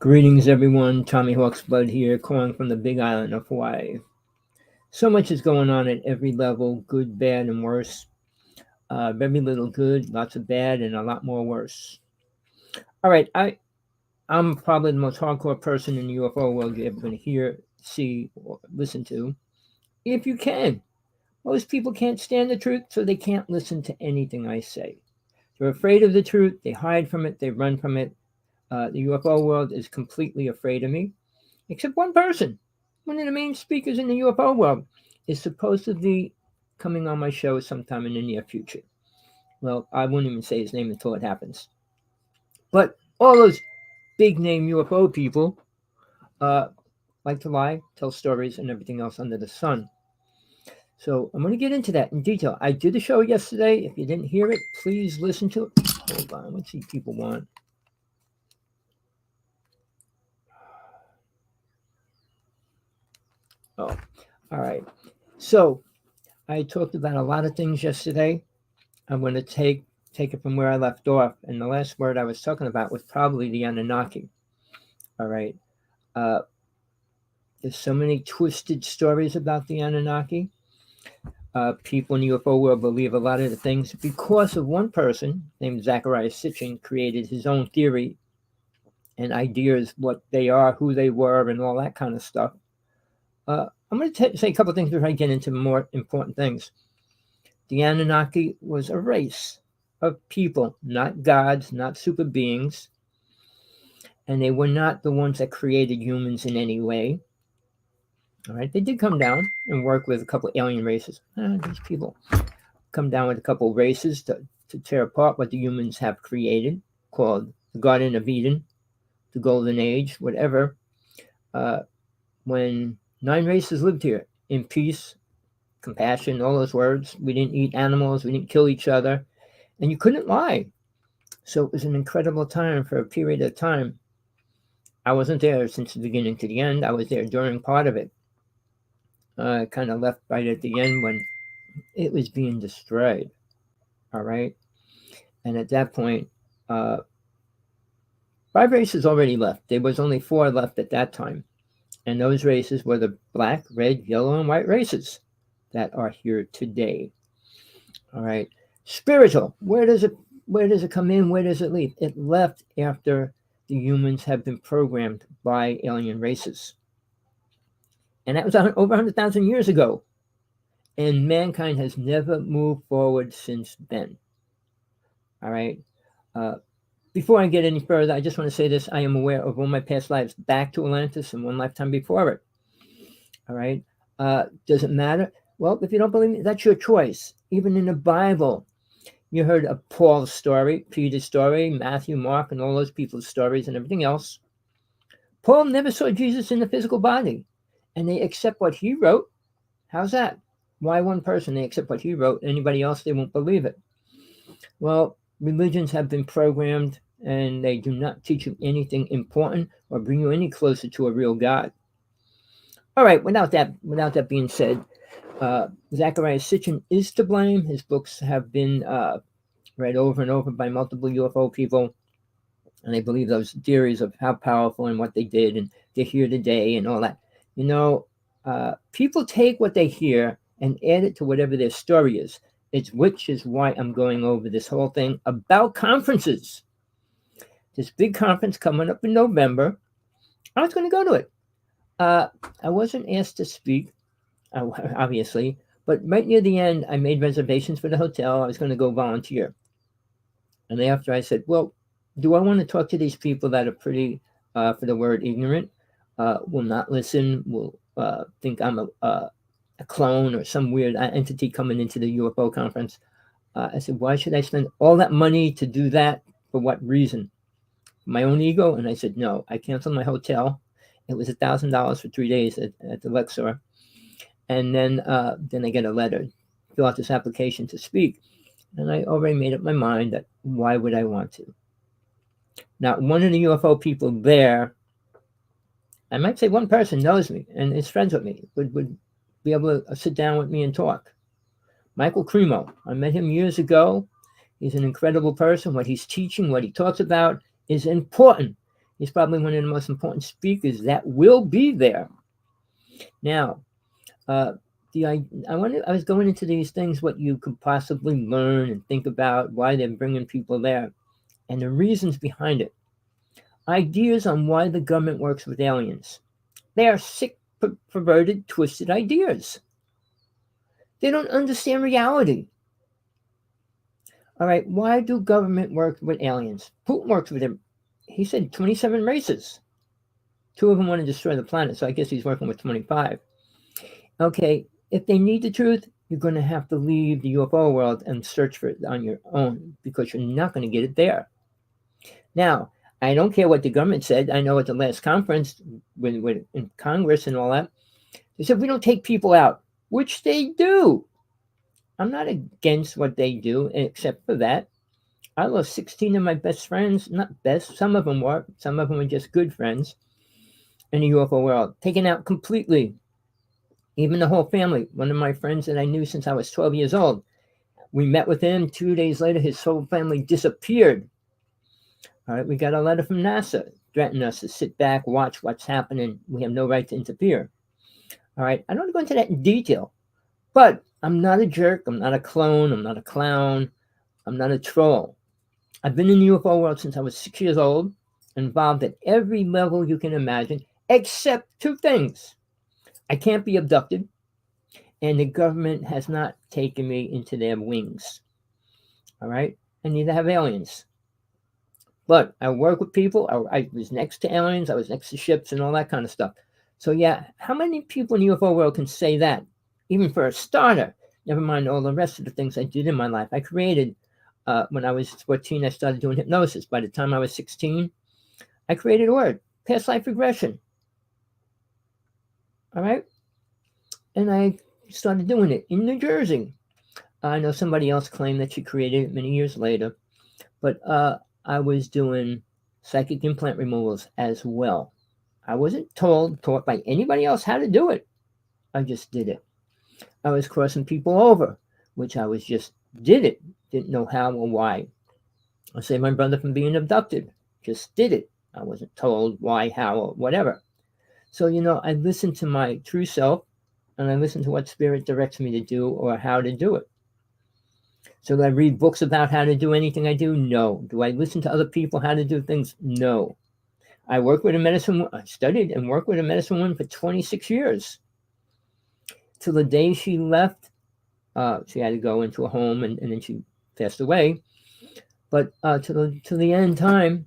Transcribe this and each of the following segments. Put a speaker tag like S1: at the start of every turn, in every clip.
S1: Greetings, everyone. Rev.Hawksblood here, calling from the Big Island of Hawaii. So much is going on at every level, good, bad, and worse. Very little good, lots of bad, and a lot more worse. All right, I'm probably the most hardcore person in the UFO world you're ever going to hear, see, or listen to. If you can. Most people can't stand the truth, so they can't listen to anything I say. They're afraid of the truth, they hide from it, they run from it. The UFO world is completely afraid of me, except one person. One of the main speakers in the UFO world is supposedly coming on my show sometime in the near future. Well, I won't even say his name until it happens. But all those big name UFO people like to lie, tell stories, and everything else under the sun. So I'm going to get into that in detail. I did a show yesterday. If you didn't hear it, please listen to it. Hold on, let's see what people want. Oh, all right. So I talked about a lot of things yesterday. I'm going to take it from where I left off. And the last word I was talking about was probably the Anunnaki. All right. There's so many twisted stories about the Anunnaki. People in the UFO world believe a lot of the things because of one person named Zecharia Sitchin created his own theory and ideas, what they are, who they were, and all that kind of stuff. I'm going to say a couple of things before I get into more important things. The Anunnaki was a race of people, not gods, not super beings, and they were not the ones that created humans in any way. All right, they did come down and work with a couple of alien races. These people come down with a couple of races to tear apart what the humans have created, called the Garden of Eden, the Golden Age, whatever. When 9 races lived here in peace, compassion, all those words. We didn't eat animals, we didn't kill each other, and you couldn't lie. So it was an incredible time for a period of time. I wasn't there since the beginning to the end. I was there during part of it. I kind of left right at the end when it was being destroyed. All right. And at that point, 5 races already left. There was only 4 left at that time. And those races were the black, red, yellow, and white races that are here today. All right. Spiritual. Where does it come in? Where does it leave? It left after the humans have been programmed by alien races. And that was over 100,000 years ago. And mankind has never moved forward since then. All right. Before I get any further, I just want to say this. I am aware of all my past lives back to Atlantis and one lifetime before it. All right. Does it matter? Well, if you don't believe me, that's your choice. Even in the Bible, you heard of Paul's story, Peter's story, Matthew, Mark, and all those people's stories and everything else. Paul never saw Jesus in the physical body, and they accept what he wrote. How's that? Why one person? They accept what he wrote. Anybody else, they won't believe it. Well, religions have been programmed, and they do not teach you anything important or bring you any closer to a real God. All right, without that being said, Zecharia Sitchin is to blame. His books have been read over and over by multiple UFO people, and they believe those theories of how powerful and what they did, and they're here today and all that. You know, people take what they hear and add it to whatever their story is. Which is why I'm going over this whole thing about conferences. This big conference coming up in November. I was going to go to it. I wasn't asked to speak, obviously, but right near the end, I made reservations for the hotel. I was going to go volunteer. And after I said, well, do I want to talk to these people that are pretty, for the word ignorant, will not listen, will think I'm a clone or some weird entity coming into the UFO conference? I said, why should I spend all that money to do that? For what reason? My own ego? And I said, no. I canceled my hotel. It was $1,000 for 3 days at the Luxor. And then I get a letter, fill out this application to speak. And I already made up my mind that why would I want to? Now, one of the UFO people there, I might say one person knows me and is friends with me, would be able to sit down with me and talk. Michael Cremo. I met him years ago. He's an incredible person. What he's teaching, what he talks about is important. He's probably one of the most important speakers that will be there. Now, I was going into these things, what you could possibly learn and think about, why they're bringing people there, and the reasons behind it. Ideas on why the government works with aliens. They are sick, perverted, twisted ideas. They don't understand reality. All right, why do government work with aliens? Putin works with them. He said 27 races. 2 of them want to destroy the planet, so I guess he's working with 25. Okay, if they need the truth, you're going to have to leave the UFO world and search for it on your own, because you're not going to get it there. Now, I don't care what the government said. I know at the last conference in Congress and all that, they said we don't take people out, which they do. I'm not against what they do, except for that. I lost 16 of my best friends, not best, some of them were just good friends in the UFO world, taken out completely. Even the whole family. One of my friends that I knew since I was 12 years old, we met with him. 2 days later, his whole family disappeared. All right, we got a letter from NASA threatening us to sit back, watch what's happening. We have no right to interfere. All right, I don't want to go into that in detail, but I'm not a jerk. I'm not a clone. I'm not a clown. I'm not a troll. I've been in the UFO world since I was 6 years old, involved at every level you can imagine, except 2 things. I can't be abducted, and the government has not taken me into their wings. All right, and neither have aliens. But I work with people. I was next to aliens. I was next to ships and all that kind of stuff. So yeah, how many people in the UFO world can say that? Even for a starter, never mind all the rest of the things I did in my life. I created, when I was 14, I started doing hypnosis. By the time I was 16, I created a word, past life regression. All right? And I started doing it in New Jersey. I know somebody else claimed that she created it many years later. But I was doing psychic implant removals as well. I wasn't taught by anybody else how to do it. I just did it. I was crossing people over, which I was just did it. Didn't know how or why. I saved my brother from being abducted. Just did it. I wasn't told why, how, or whatever. So, I listened to my true self, and I listened to what spirit directs me to do or how to do it. So do I read books about how to do anything I do? No. Do I listen to other people how to do things? No. I work with a medicine. I studied and worked with a medicine woman for 26 years. Till the day she left, she had to go into a home, and then she passed away. But to the end time,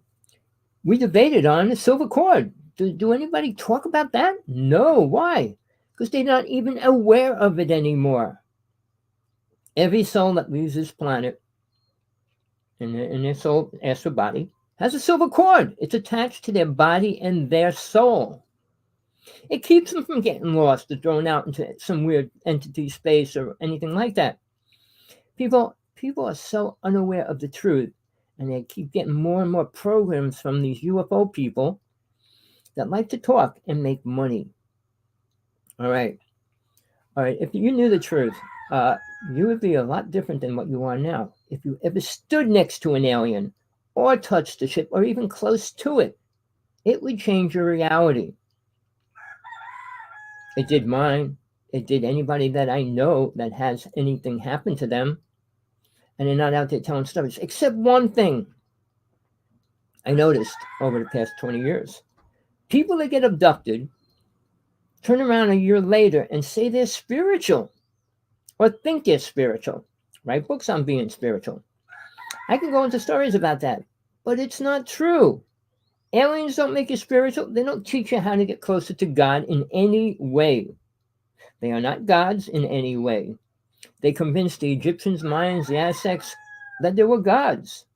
S1: we debated on the silver cord. Do anybody talk about that? No. Why? Because they're not even aware of it anymore. Every soul that leaves this planet in their soul, astral body, has a silver cord. It's attached to their body and their soul. It keeps them from getting lost or thrown out into some weird entity space or anything like that. People are so unaware of the truth, and they keep getting more and more programs from these UFO people that like to talk and make money. All right. If you knew the truth, you would be a lot different than what you are now. If you ever stood next to an alien or touched a ship or even close to it, it would change your reality. It did mine. It did anybody that I know that has anything happen to them, and they're not out there telling stories. Except one thing I noticed over the past 20 years. People that get abducted turn around a year later and say they're spiritual or think they're spiritual. Write books on being spiritual. I can go into stories about that, but it's not true. Aliens don't make you spiritual. They don't teach you how to get closer to God in any way. They are not gods in any way. They convinced the Egyptians, Mayans, the Aztecs that they were gods.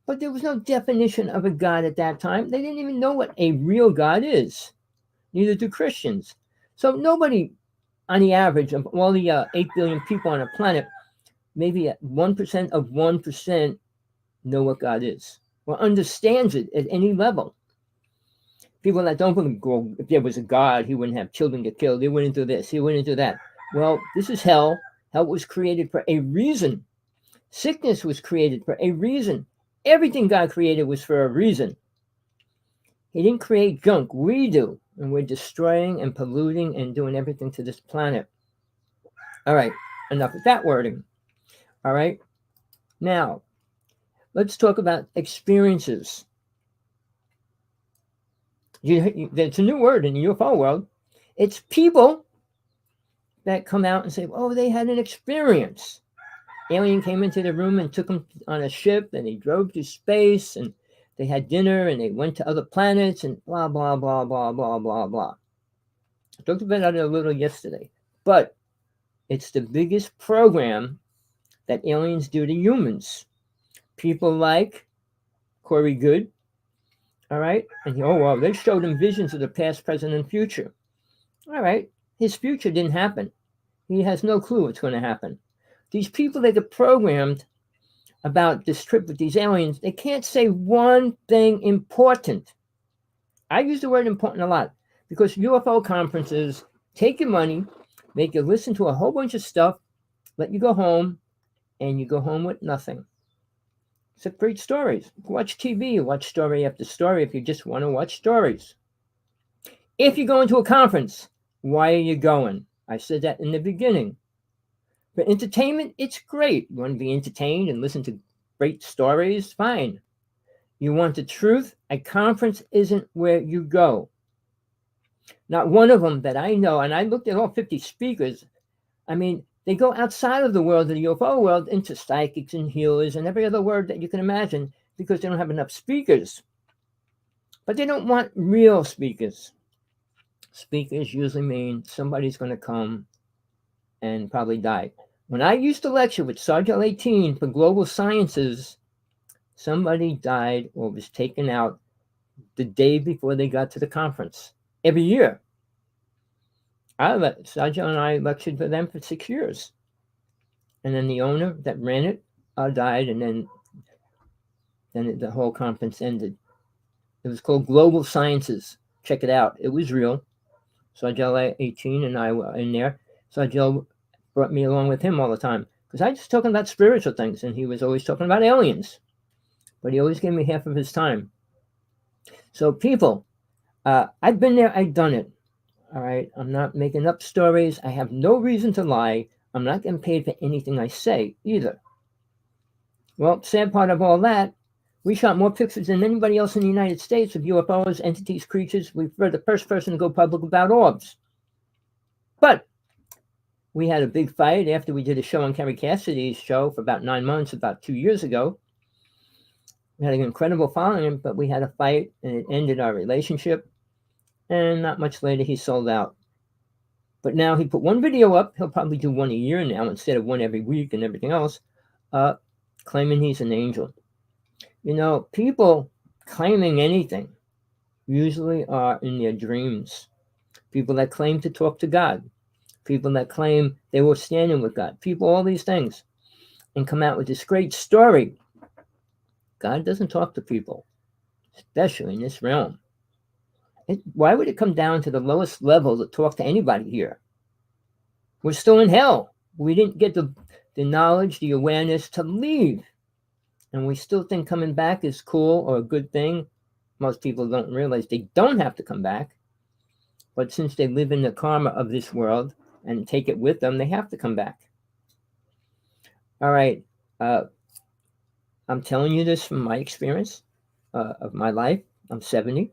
S1: But there was no definition of a god at that time. They didn't even know what a real God is. Neither do Christians. So nobody, on the average of all the 8 billion people on the planet, maybe 1% of 1% know what God is or understands it at any level. People that don't believe, well, if there was a God, he wouldn't have children get killed. He wouldn't do this. He wouldn't do that. Well, this is hell. Hell was created for a reason. Sickness was created for a reason. Everything God created was for a reason. He didn't create junk. We do. And we're destroying and polluting and doing everything to this planet. All right. Enough with that wording. All right. Now, let's talk about experiences. It's a new word in the UFO world. It's people that come out and say, oh, they had an experience. Alien came into the room and took them on a ship, and they drove to space, and they had dinner, and they went to other planets, and blah, blah, blah, blah, blah, blah, blah. I talked about it a little yesterday, but it's the biggest program that aliens do to humans. People like Corey Good, all right? And well, they showed him visions of the past, present, and future. All right, his future didn't happen. He has no clue what's going to happen. These people that get programmed about this trip with these aliens, they can't say one thing important. I use the word important a lot because UFO conferences take your money, make you listen to a whole bunch of stuff, let you go home, and you go home with nothing. Except great stories. Watch TV, watch story after story if you just want to watch stories. If you go into a conference, why are you going? I said that in the beginning. For entertainment, it's great. You want to be entertained and listen to great stories? Fine. You want the truth? A conference isn't where you go. Not one of them that I know, and I looked at all 50 speakers. I mean, they go outside of the world of the UFO world into psychics and healers and every other word that you can imagine because they don't have enough speakers. But they don't want real speakers. Speakers usually mean somebody's going to come and probably die. When I used to lecture with Sergeant 18 for Global Sciences, somebody died or was taken out the day before they got to the conference. Every year. Sergeant and I lectured for them for 6 years. And then the owner that ran it died, and then the whole conference ended. It was called Global Sciences. Check it out. It was real. Sergeant 18 and I were in there. Sergeant brought me along with him all the time because I was just talking about spiritual things, and he was always talking about aliens. But he always gave me half of his time. So people, I've been there. I've done it. All right. I'm not making up stories. I have no reason to lie. I'm not getting paid for anything I say either. Well, sad part of all that, we shot more pictures than anybody else in the United States of UFOs, entities, creatures. We were the first person to go public about orbs. But we had a big fight after we did a show on Kerry Cassidy's show for about 9 months, about 2 years ago. We had an incredible following, but we had a fight, and it ended our relationship. And not much later, he sold out. But now he put one video up. He'll probably do one a year now instead of one every week and everything else, claiming he's an angel. You know, people claiming anything usually are in their dreams. People that claim to talk to God. People that claim they were standing with God. People, all these things. And come out with this great story. God doesn't talk to people, especially in this realm. Why would it come down to the lowest level to talk to anybody here? We're still in hell. We didn't get the knowledge, the awareness to leave. And we still think coming back is cool or a good thing. Most people don't realize they don't have to come back. But since they live in the karma of this world and take it with them, they have to come back. All right. I'm telling you this from my experience of my life. I'm 70.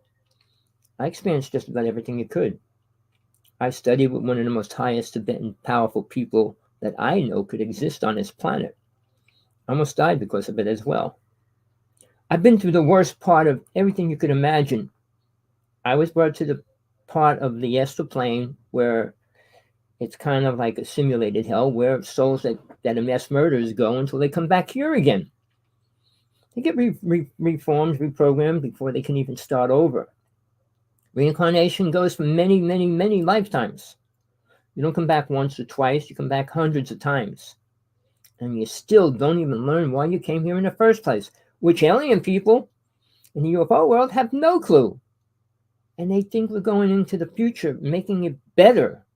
S1: I experienced just about everything you could. I studied with one of the most highest Tibetan powerful people that I know could exist on this planet. I almost died because of it as well. I've been through the worst part of everything you could imagine. I was brought to the part of the astral plane where it's kind of like a simulated hell where souls that are mass murderers go until they come back here again. They get reformed, reprogrammed before they can even start over. Reincarnation goes for many, many, many lifetimes. You don't come back once or twice, you come back hundreds of times. And you still don't even learn why you came here in the first place, which alien people in the UFO world have no clue. And they think we're going into the future, making it better.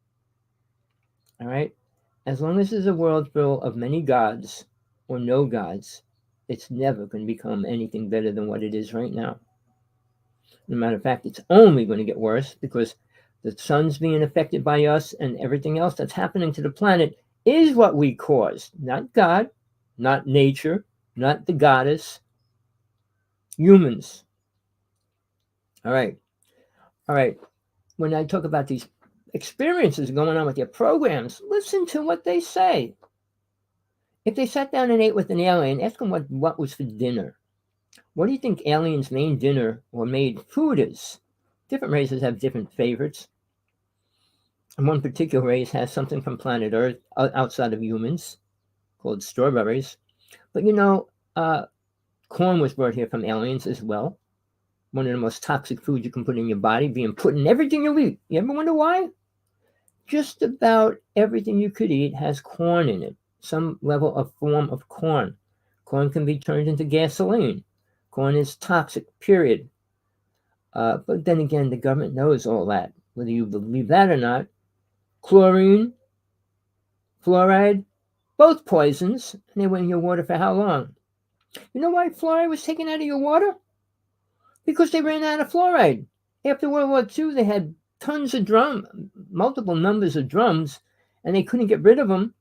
S1: All right? As long as there's a world full of many gods or no gods, it's never going to become anything better than what it is right now. As a matter of fact, it's only going to get worse because the sun's being affected by us, and everything else that's happening to the planet is what we caused. Not God, not nature, not the goddess, humans. All right. All right. When I talk about these experiences going on with your programs, listen to what they say. If they sat down and ate with an alien, ask them what was for dinner. What do you think aliens' main dinner or made food is? Different races have different favorites. And one particular race has something from planet Earth outside of humans called strawberries. But corn was brought here from aliens as well. One of the most toxic foods you can put in your body, being put in everything you eat. You ever wonder why? Just about everything you could eat has corn in it, some level of form of corn. Corn can be turned into gasoline. Corn is toxic, period. But then again, the government knows all that, whether you believe that or not. Chlorine, fluoride, both poisons, and they went in your water for how long? You know why fluoride was taken out of your water? Because they ran out of fluoride. After World War II, they had tons of multiple numbers of drums, and they couldn't get rid of them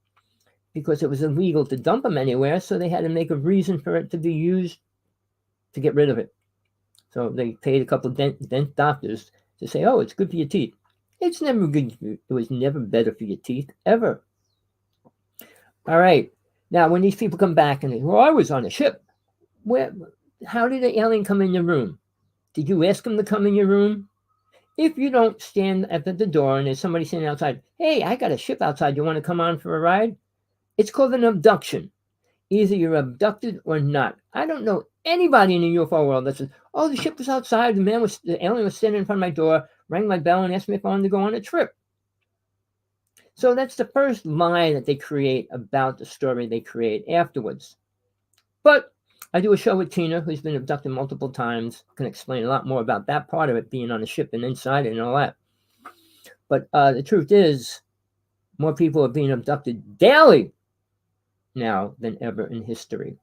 S1: because it was illegal to dump them anywhere, so they had to make a reason for it to be used to get rid of it. So they paid a couple of dent doctors to say, oh, it's good for your teeth. It's never good. It was never better for your teeth, ever. All right. Now, when these people come back and they, well, I was on a ship. How did the alien come in your room? Did you ask him to come in your room? If you don't stand at the door and there's somebody standing outside, hey, I got a ship outside. You want to come on for a ride? It's called an abduction. Either you're abducted or not. I don't know anybody in the UFO world that says, oh, the ship was outside. The alien was standing in front of my door, rang my bell, and asked me if I wanted to go on a trip. So that's the first lie that they create about the story they create afterwards. But I do a show with Tina, who's been abducted multiple times. Can explain a lot more about that part of it, being on the ship and inside it and all that. But the truth is, more people are being abducted daily now than ever in history.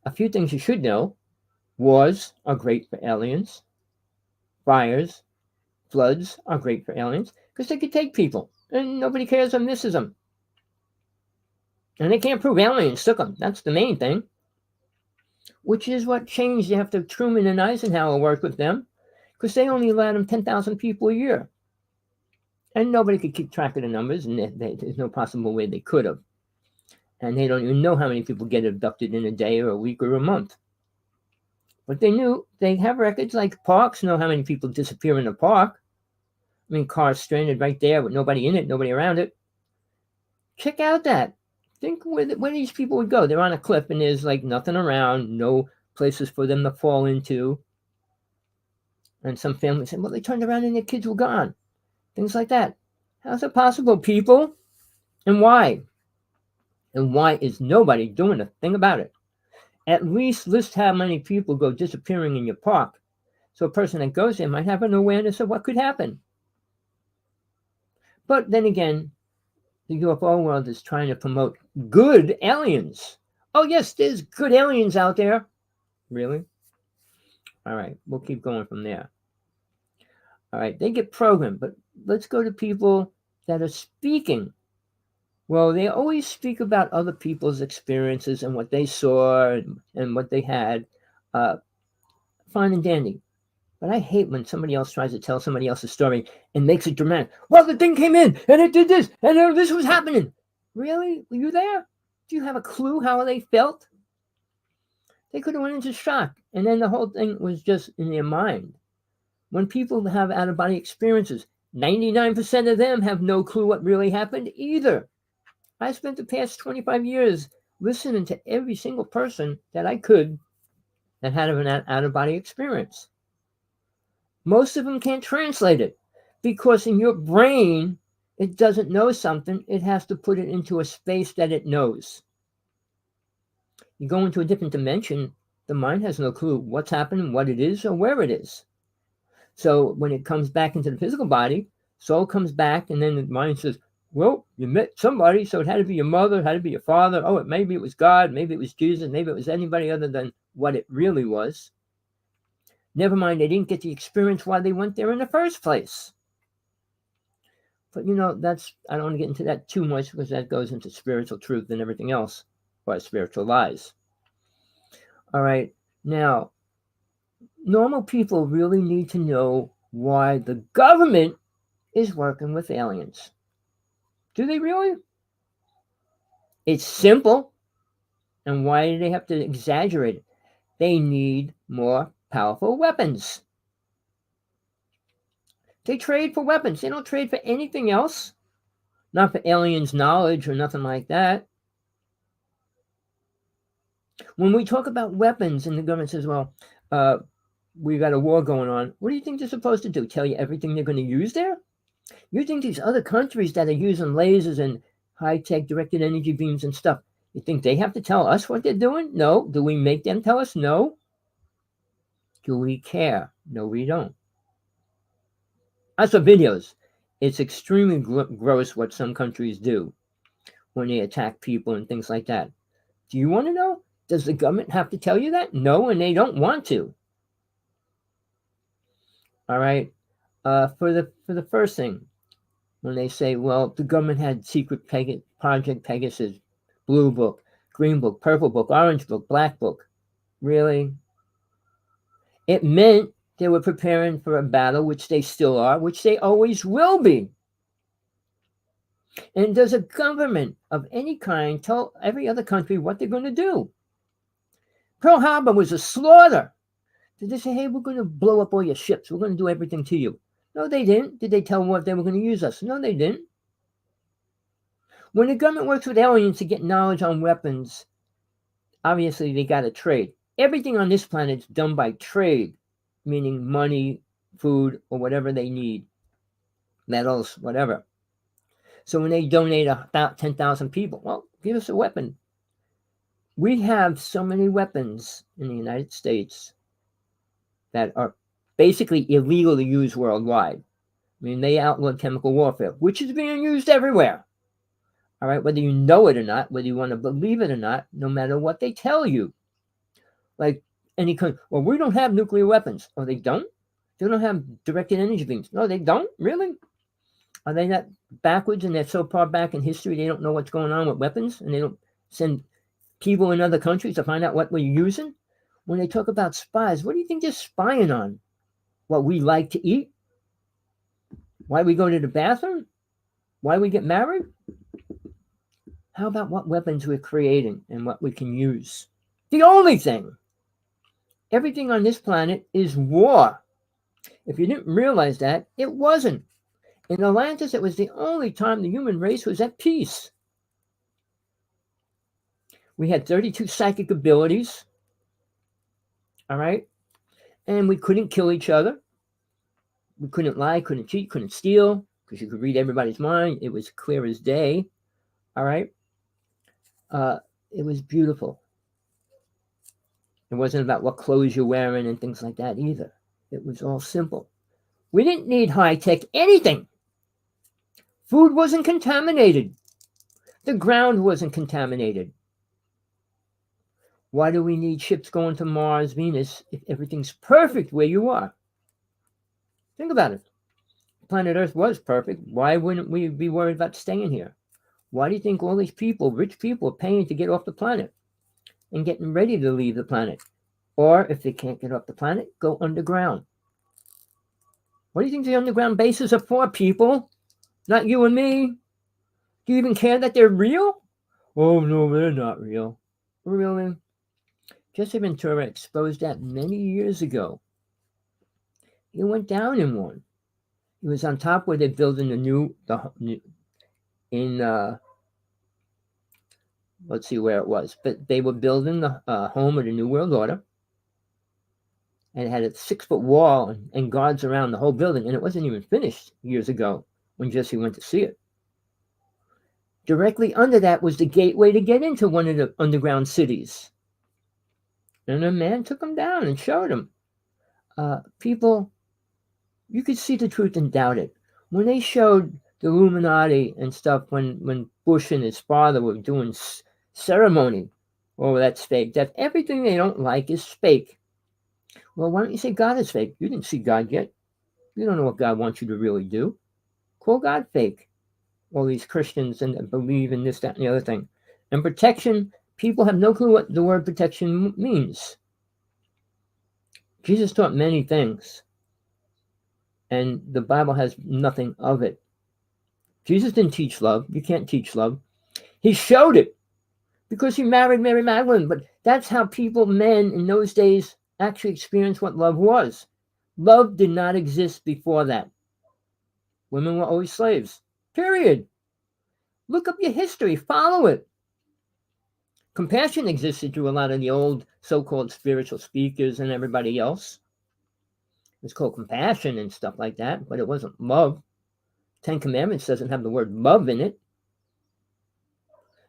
S1: A few things you should know. Wars are great for aliens. Fires, floods are great for aliens because they could take people and nobody cares or misses them. And they can't prove aliens took them. That's the main thing. Which is what changed after Truman and Eisenhower worked with them, because they only allowed them 10,000 people a year. And nobody could keep track of the numbers, and there's no possible way they could have. And they don't even know how many people get abducted in a day or a week or a month. But they knew, they have records like parks know how many people disappear in a park. I mean, cars stranded right there with nobody in it, nobody around it. Check out that. Think where these people would go. They're on a cliff and there's like nothing around, no places for them to fall into. And some families said, well, they turned around and their kids were gone. Things like that. How's it possible, people? And why? And why is nobody doing a thing about it? At least list how many people go disappearing in your park. So a person that goes there might have an awareness of what could happen. But then again, the UFO world is trying to promote good aliens. Oh, yes, there's good aliens out there. Really? All right, we'll keep going from there. All right, they get programmed, but let's go to people that are speaking. Well, they always speak about other people's experiences and what they saw and what they had. Fine and dandy. But I hate when somebody else tries to tell somebody else's story and makes it dramatic. Well, the thing came in and it did this and this was happening. Really? Were you there? Do you have a clue how they felt? They could have went into shock. And then the whole thing was just in their mind. When people have out-of-body experiences, 99% of them have no clue what really happened either. I spent the past 25 years listening to every single person that I could that had an out-of-body experience. Most of them can't translate it because in your brain, it doesn't know something. It has to put it into a space that it knows. You go into a different dimension, the mind has no clue what's happening, what it is, or where it is. So when it comes back into the physical body, soul comes back, and then the mind says, well, you met somebody, so it had to be your mother, it had to be your father. Oh, maybe it was God, maybe it was Jesus, maybe it was anybody other than what it really was. Never mind, they didn't get the experience why they went there in the first place. But I don't want to get into that too much because that goes into spiritual truth and everything else, or spiritual lies. All right, now, normal people really need to know why the government is working with aliens. Do they really? It's simple. And why do they have to exaggerate it? They need more powerful weapons. They trade for weapons. They don't trade for anything else. Not for aliens' knowledge or nothing like that. When we talk about weapons and the government says, well, we got a war going on, what do you think they're supposed to do? Tell you everything they're going to use there? You think these other countries that are using lasers and high-tech directed energy beams and stuff, you think they have to tell us what they're doing? No. Do we make them tell us? No. Do we care? No, we don't. I saw videos. It's extremely gross what some countries do when they attack people and things like that. Do you want to know? Does the government have to tell you that? No, and they don't want to. All right. For the first thing, when they say, well, the government had secret Project Pegasus, blue book, green book, purple book, orange book, black book. Really? It meant they were preparing for a battle, which they still are, which they always will be. And does a government of any kind tell every other country what they're going to do? Pearl Harbor was a slaughter. Did they say, hey, we're going to blow up all your ships. We're going to do everything to you? No, they didn't. Did they tell them what they were going to use us? No, they didn't. When the government works with aliens to get knowledge on weapons, obviously they got to trade. Everything on this planet is done by trade, meaning money, food, or whatever they need, metals, whatever. So when they donate about 10,000 people, well, give us a weapon. We have so many weapons in the United States that are basically illegal to use worldwide. I mean, they outlawed chemical warfare, which is being used everywhere. All right, whether you know it or not, whether you want to believe it or not, no matter what they tell you. Like any country, well, we don't have nuclear weapons. Oh, they don't? They don't have directed energy beams. No, they don't? Really? Are they that backwards and they're so far back in history they don't know what's going on with weapons and they don't send people in other countries to find out what we're using? When they talk about spies, what do you think they're spying on? What we like to eat? Why we go to the bathroom? Why we get married? How about what weapons we're creating and what we can use? The only thing. Everything on this planet is war. If you didn't realize that, it wasn't. In Atlantis, it was the only time the human race was at peace. We had 32 psychic abilities. All right? And we couldn't kill each other. We couldn't lie, couldn't cheat, couldn't steal, because you could read everybody's mind. It was clear as day. All right? It was beautiful. It wasn't about what clothes you're wearing and things like that either. It was all simple. We didn't need high-tech anything. Food wasn't contaminated. The ground wasn't contaminated. Why do we need ships going to Mars, Venus, if everything's perfect where you are? Think about it. Planet Earth was perfect. Why wouldn't we be worried about staying here? Why do you think all these people, rich people, are paying to get off the planet and getting ready to leave the planet? Or if they can't get off the planet, go underground. What do you think the underground bases are for, people? Not you and me. Do you even care that they're real? Oh, no, they're not real. Really? Jesse Ventura exposed that many years ago. He went down in one. He was on top where they're building let's see where it was, but they were building the home of the New World Order, and it had a 6-foot wall and guards around the whole building, and it wasn't even finished years ago when Jesse went to see it. Directly under that was the gateway to get into one of the underground cities. And a man took him down and showed him. People, you could see the truth and doubt it. When they showed the Illuminati and stuff, when Bush and his father were doing ceremony, oh, that's fake. That everything they don't like is fake. Well, why don't you say God is fake? You didn't see God yet. You don't know what God wants you to really do. Call God fake. All these Christians and believe in this, that, and the other thing. And protection, people have no clue what the word protection means. Jesus taught many things, and the Bible has nothing of it. Jesus didn't teach love. You can't teach love. He showed it because he married Mary Magdalene. But that's how men in those days, actually experienced what love was. Love did not exist before that. Women were always slaves. Period. Look up your history. Follow it. Compassion existed through a lot of the old so-called spiritual speakers and everybody else. It was called compassion and stuff like that, but it wasn't love. Ten Commandments doesn't have the word love in it.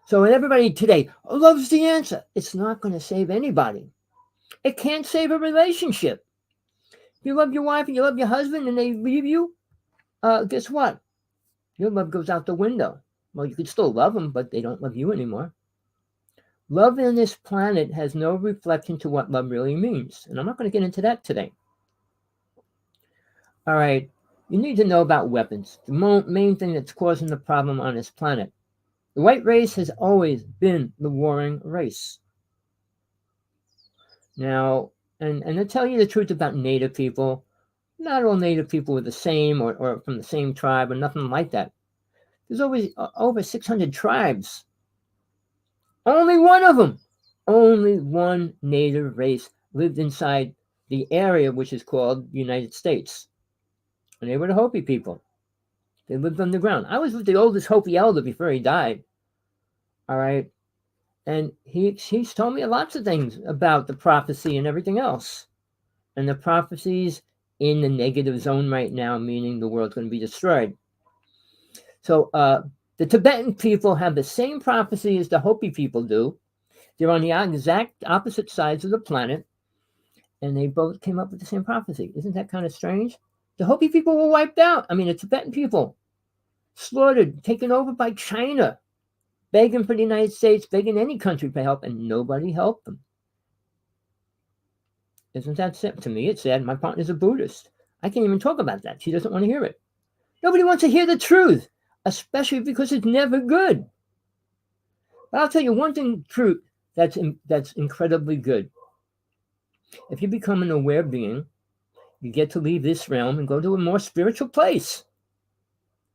S1: So everybody today, love's the answer. It's not going to save anybody. It can't save a relationship. If you love your wife and you love your husband and they leave you, guess what? Your love goes out the window. Well, you could still love them, but they don't love you anymore. Love on this planet has no reflection to what love really means. And I'm not going to get into that today. All right. You need to know about weapons. The main thing that's causing the problem on this planet. The white race has always been the warring race. Now, and to tell you the truth about Native people, not all Native people are the same or from the same tribe or nothing like that. There's always over 600 tribes. Only one of them, only one native race lived inside the area which is called the United States. And they were the Hopi people. They lived underground. I was with the oldest Hopi elder before he died. All right. And he's told me lots of things about the prophecy and everything else. And the prophecy's in the negative zone right now, meaning the world's going to be destroyed. So the Tibetan people have the same prophecy as the Hopi people do. They're on the exact opposite sides of the planet, and they both came up with the same prophecy. Isn't that kind of strange? The Hopi people were wiped out. I mean, the Tibetan people slaughtered, taken over by China, begging for the United States, begging any country for help, and nobody helped them. Isn't that sad? To me, it's sad. My partner's a Buddhist. I can't even talk about that. She doesn't want to hear it. Nobody wants to hear the truth, especially because it's never good. But I'll tell you one thing, truth, that's incredibly good. If you become an aware being, you get to leave this realm and go to a more spiritual place.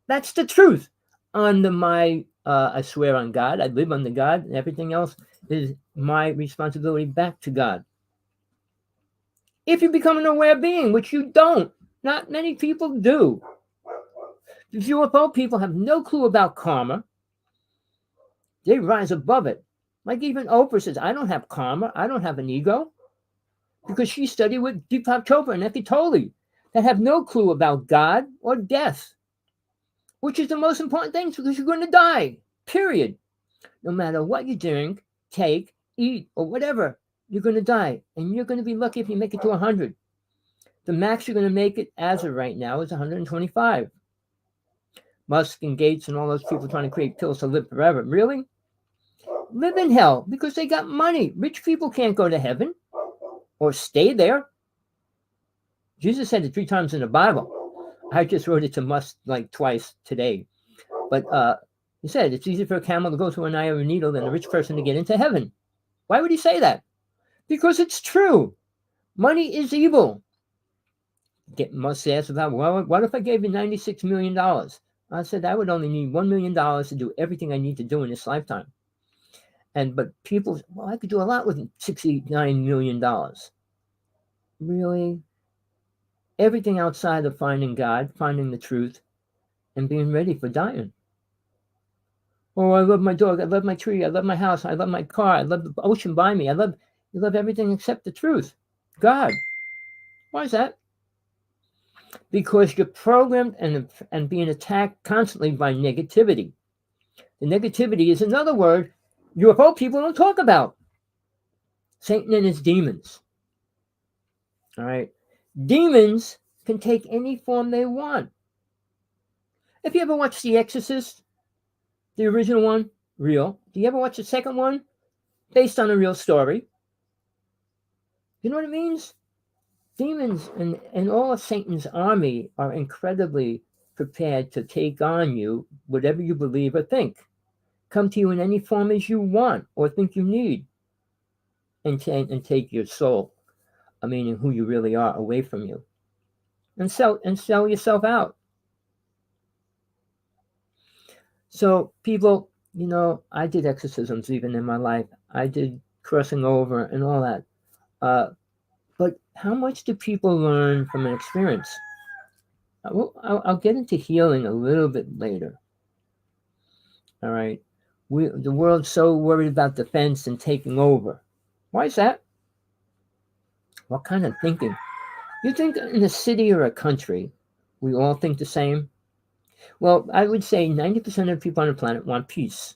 S1: That's the truth. Under my, I swear on God, I live under God, and everything else is my responsibility back to God. If you become an aware being, which you don't, not many people do. The UFO people have no clue about karma. They rise above it. Like even Oprah says, I don't have karma. I don't have an ego. Because she studied with Deepak Chopra and Eckhart Tolle that have no clue about God or death, which is the most important thing because you're going to die, period. No matter what you drink, take, eat, or whatever, you're going to die. And you're going to be lucky if you make it to 100. The max you're going to make it as of right now is 125. Musk and Gates and all those people trying to create pills to live forever. Really? Live in hell because they got money. Rich people can't go to heaven or stay there. Jesus said it 3 times in the Bible. I just wrote it to Musk like twice today. But he said it's easier for a camel to go through an eye of a needle than a rich person to get into heaven. Why would he say that? Because it's true. Money is evil. Musk asked about, well, what if I gave you $96 million? I said, I would only need $1 million to do everything I need to do in this lifetime. But people, well, I could do a lot with $69 million. Really? Everything outside of finding God, finding the truth, and being ready for dying. Oh, I love my dog. I love my tree. I love my house. I love my car. I love the ocean by me. You love everything except the truth. God. Why is that? Because you're programmed and being attacked constantly by negativity. The negativity is another word UFO people don't talk about. Satan and his demons. All right. Demons can take any form they want. If you ever watched The Exorcist, the original one, real. Do you ever watch the second one? Based on a real story. You know what it means? Demons and all of Satan's army are incredibly prepared to take on you, whatever you believe or think, come to you in any form as you want or think you need, and take your soul, meaning who you really are, away from you, and sell yourself out. So people, I did exorcisms even in my life. I did crossing over and all that. But how much do people learn from an experience? I'll get into healing a little bit later. All right. The world's so worried about defense and taking over. Why is that? What kind of thinking? You think in a city or a country, we all think the same? Well, I would say 90% of people on the planet want peace.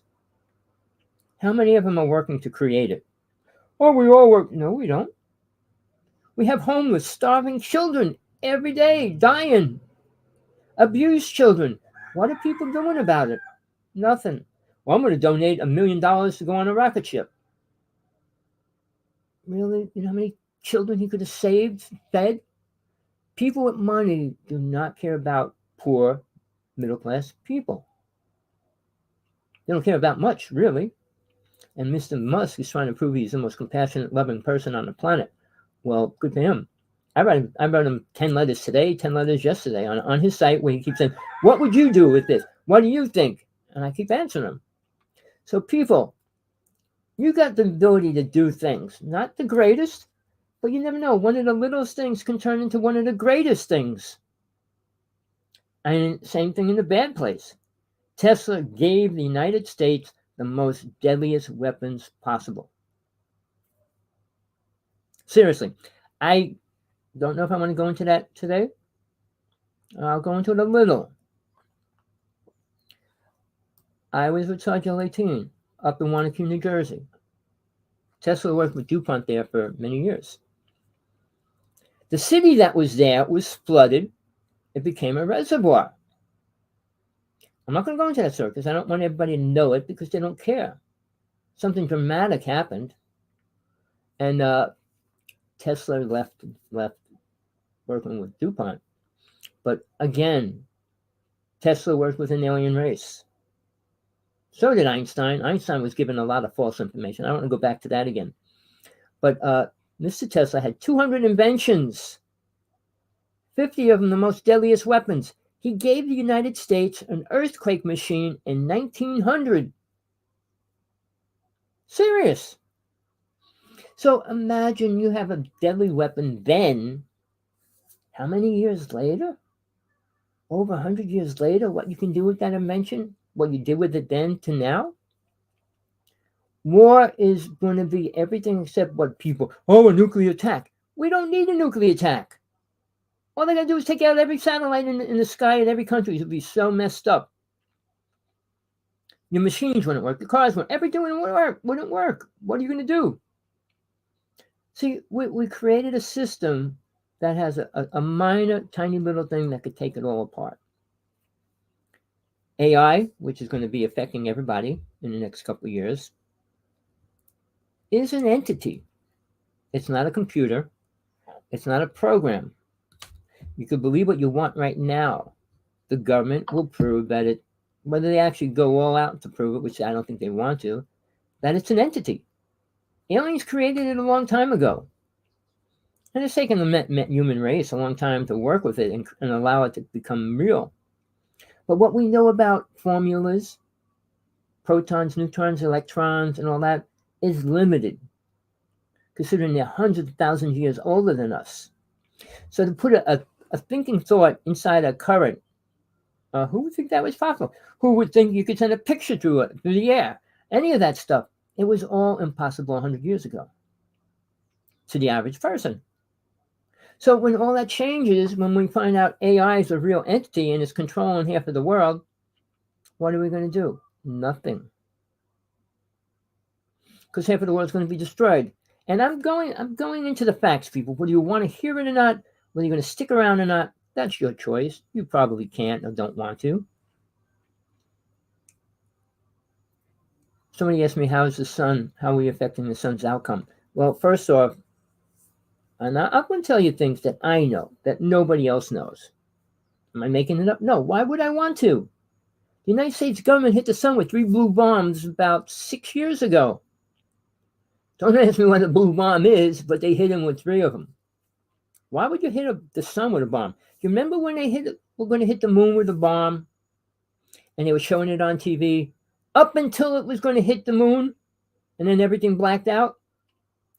S1: How many of them are working to create it? Oh, we all work. No, we don't. We have homeless, starving children every day, dying. Abused children. What are people doing about it? Nothing. Well, I'm going to donate $1 million to go on a rocket ship. Really? You know how many children he could have saved, fed? People with money do not care about poor, middle-class people. They don't care about much, really. And Mr. Musk is trying to prove he's the most compassionate, loving person on the planet. Well, good for him. I wrote him 10 letters today, 10 letters yesterday on his site where he keeps saying, what would you do with this? What do you think? And I keep answering him. So people, you got the ability to do things. Not the greatest, but you never know. One of the littlest things can turn into one of the greatest things. And same thing in the bad place. Tesla gave the United States the most deadliest weapons possible. Seriously, I don't know if I want to go into that today. I'll go into it a little. I was with Sergeant 18 up in Wanacue, New Jersey. Tesla worked with DuPont there for many years. The city that was there was flooded. It became a reservoir. I'm not going to go into that story because I don't want everybody to know it because they don't care. Something dramatic happened. And Tesla left working with DuPont. But again, Tesla worked with an alien race. So did Einstein. Einstein was given a lot of false information. I don't want to go back to that again. But Mr. Tesla had 200 inventions, 50 of them the most deadliest weapons. He gave the United States an earthquake machine in 1900. Serious. So imagine you have a deadly weapon then. How many years later? Over 100 years later, what you can do with that invention, what you did with it then to now? War is going to be everything except what people, a nuclear attack. We don't need a nuclear attack. All they got to do is take out every satellite in the sky in every country. It would be so messed up. Your machines wouldn't work. The cars wouldn't. Everything wouldn't work. What are you going to do? See, we created a system that has a minor, tiny little thing that could take it all apart. AI, which is going to be affecting everybody in the next couple of years, is an entity. It's not a computer. It's not a program. You could believe what you want right now. The government will prove that it, whether they actually go all out to prove it, which I don't think they want to, that it's an entity. Aliens created it a long time ago. And it's taken the human race a long time to work with it and allow it to become real. But what we know about formulas, protons, neutrons, electrons, and all that is limited, considering they're hundreds of thousands of years older than us. So to put a thinking thought inside a current, who would think that was possible? Who would think you could send a picture through the air? Any of that stuff. It was all impossible 100 years ago to the average person. So when all that changes, when we find out AI is a real entity and is controlling half of the world, what are we going to do? Nothing. Because half of the world is going to be destroyed. And I'm going into the facts, people. Whether you want to hear it or not, whether you're going to stick around or not, that's your choice. You probably can't or don't want to. Somebody asked me, how are we affecting the sun's outcome? Well, first off, And I'm going to tell you things that I know that nobody else knows. Am I making it up? No. Why would I want to? The United States government hit the sun with 3 blue bombs about 6 years ago. Don't ask me what a blue bomb is, but they hit him with 3 of them. Why would you hit the sun with a bomb? You remember when they were going to hit the moon with a bomb, and they were showing it on TV up until it was going to hit the moon, and then everything blacked out?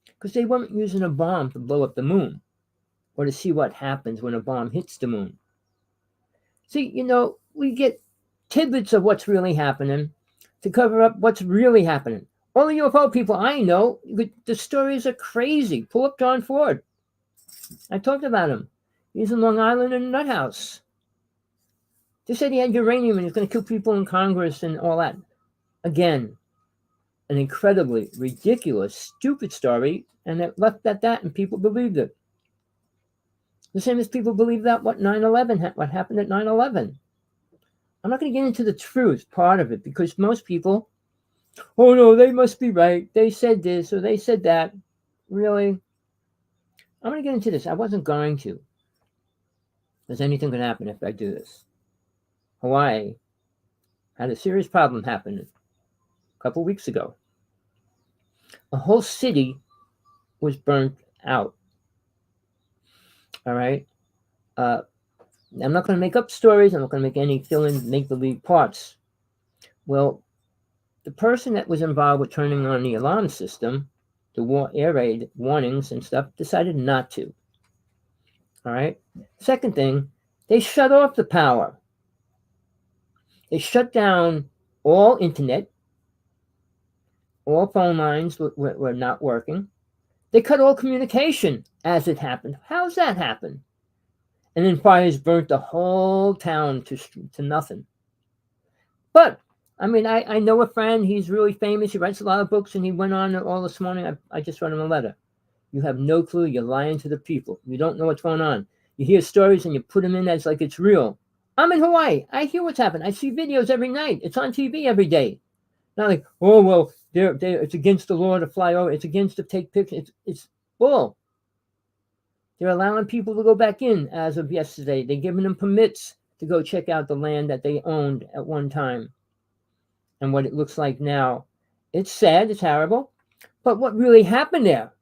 S1: Because they weren't using a bomb to blow up the moon or to see what happens when a bomb hits the moon. See, we get tidbits of what's really happening to cover up what's really happening. All the UFO people I know, the stories are crazy. Pull up John Ford. I talked about him. He's in Long Island in a nut house. They said he had uranium and he's going to kill people in Congress and all that. Again, an incredibly ridiculous, stupid story, and it left at that, and people believed it. The same as people believe that what happened at 9/11. I'm not going to get into the truth part of it, because most people, oh no, they must be right. They said this or they said that. Really? I'm going to get into this. I wasn't going to. Is anything going to happen if I do this? Hawaii had a serious problem happen a couple weeks ago. A whole city was burnt out. All right? I'm not going to make up stories. I'm not going to make any fill-in, make-believe parts. Well, the person that was involved with turning on the alarm system, the air raid warnings and stuff, decided not to. All right? Second thing, they shut off the power. They shut down all internet. All phone lines were not working. They cut all communication as it happened. How's that happen? And then fires burnt the whole town to nothing. But, I mean, I know a friend. He's really famous. He writes a lot of books, and he went on all this morning. I just wrote him a letter. You have no clue. You're lying to the people. You don't know what's going on. You hear stories, and you put them in as like it's real. I'm in Hawaii. I hear what's happening. I see videos every night. It's on TV every day. Not like, oh, well, it's against the law to fly over. It's against to take pictures. It's bull. They're allowing people to go back in as of yesterday. They're giving them permits to go check out the land that they owned at one time and what it looks like now. It's sad. It's horrible. But what really happened there?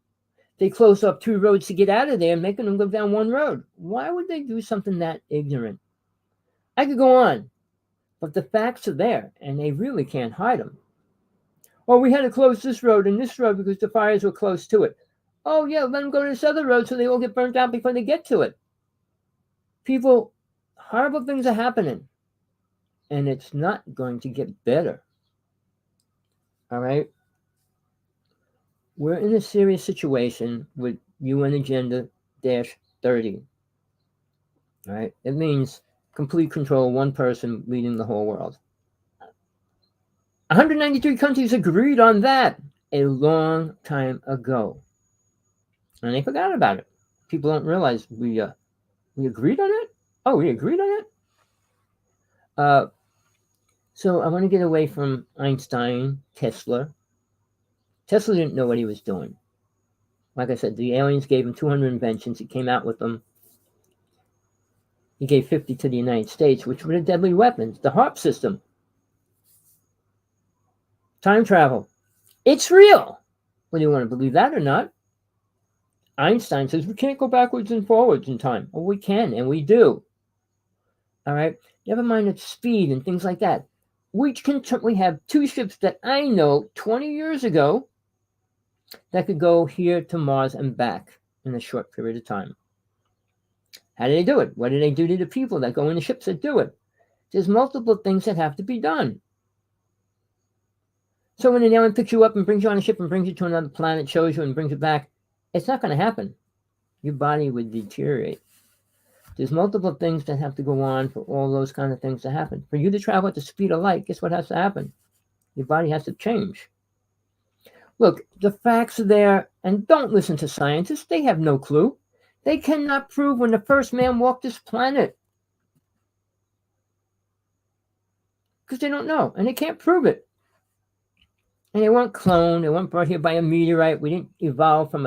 S1: They closed up 2 roads to get out of there, making them go down 1 road. Why would they do something that ignorant? I could go on, but the facts are there, and they really can't hide them. Oh, we had to close this road and this road because the fires were close to it. Oh, yeah, let them go to this other road so they all get burnt out before they get to it. People, horrible things are happening, and it's not going to get better. All right? We're in a serious situation with UN Agenda -30. All right? It means complete control, one person leading the whole world. 193 countries agreed on that a long time ago. And they forgot about it. People don't realize we agreed on it? Oh, we agreed on it? So I want to get away from Einstein, Tesla. Tesla didn't know what he was doing. Like I said, the aliens gave him 200 inventions. He came out with them. He gave 50 to the United States, which were the deadly weapons. The HARP system. Time travel. It's real. Whether you want to believe that or not. Einstein says we can't go backwards and forwards in time. Well, we can, and we do. All right? Never mind its speed and things like that. We have 2 ships that I know 20 years ago that could go here to Mars and back in a short period of time. How do they do it? What do they do to the people that go in the ships that do it? There's multiple things that have to be done. So when an alien picks you up and brings you on a ship and brings you to another planet, shows you and brings you back, it's not going to happen. Your body would deteriorate. There's multiple things that have to go on for all those kind of things to happen. For you to travel at the speed of light, guess what has to happen? Your body has to change. Look, the facts are there, and don't listen to scientists. They have no clue. They cannot prove when the first man walked this planet. Because they don't know, and they can't prove it. And they weren't cloned. They weren't brought here by a meteorite. We didn't evolve from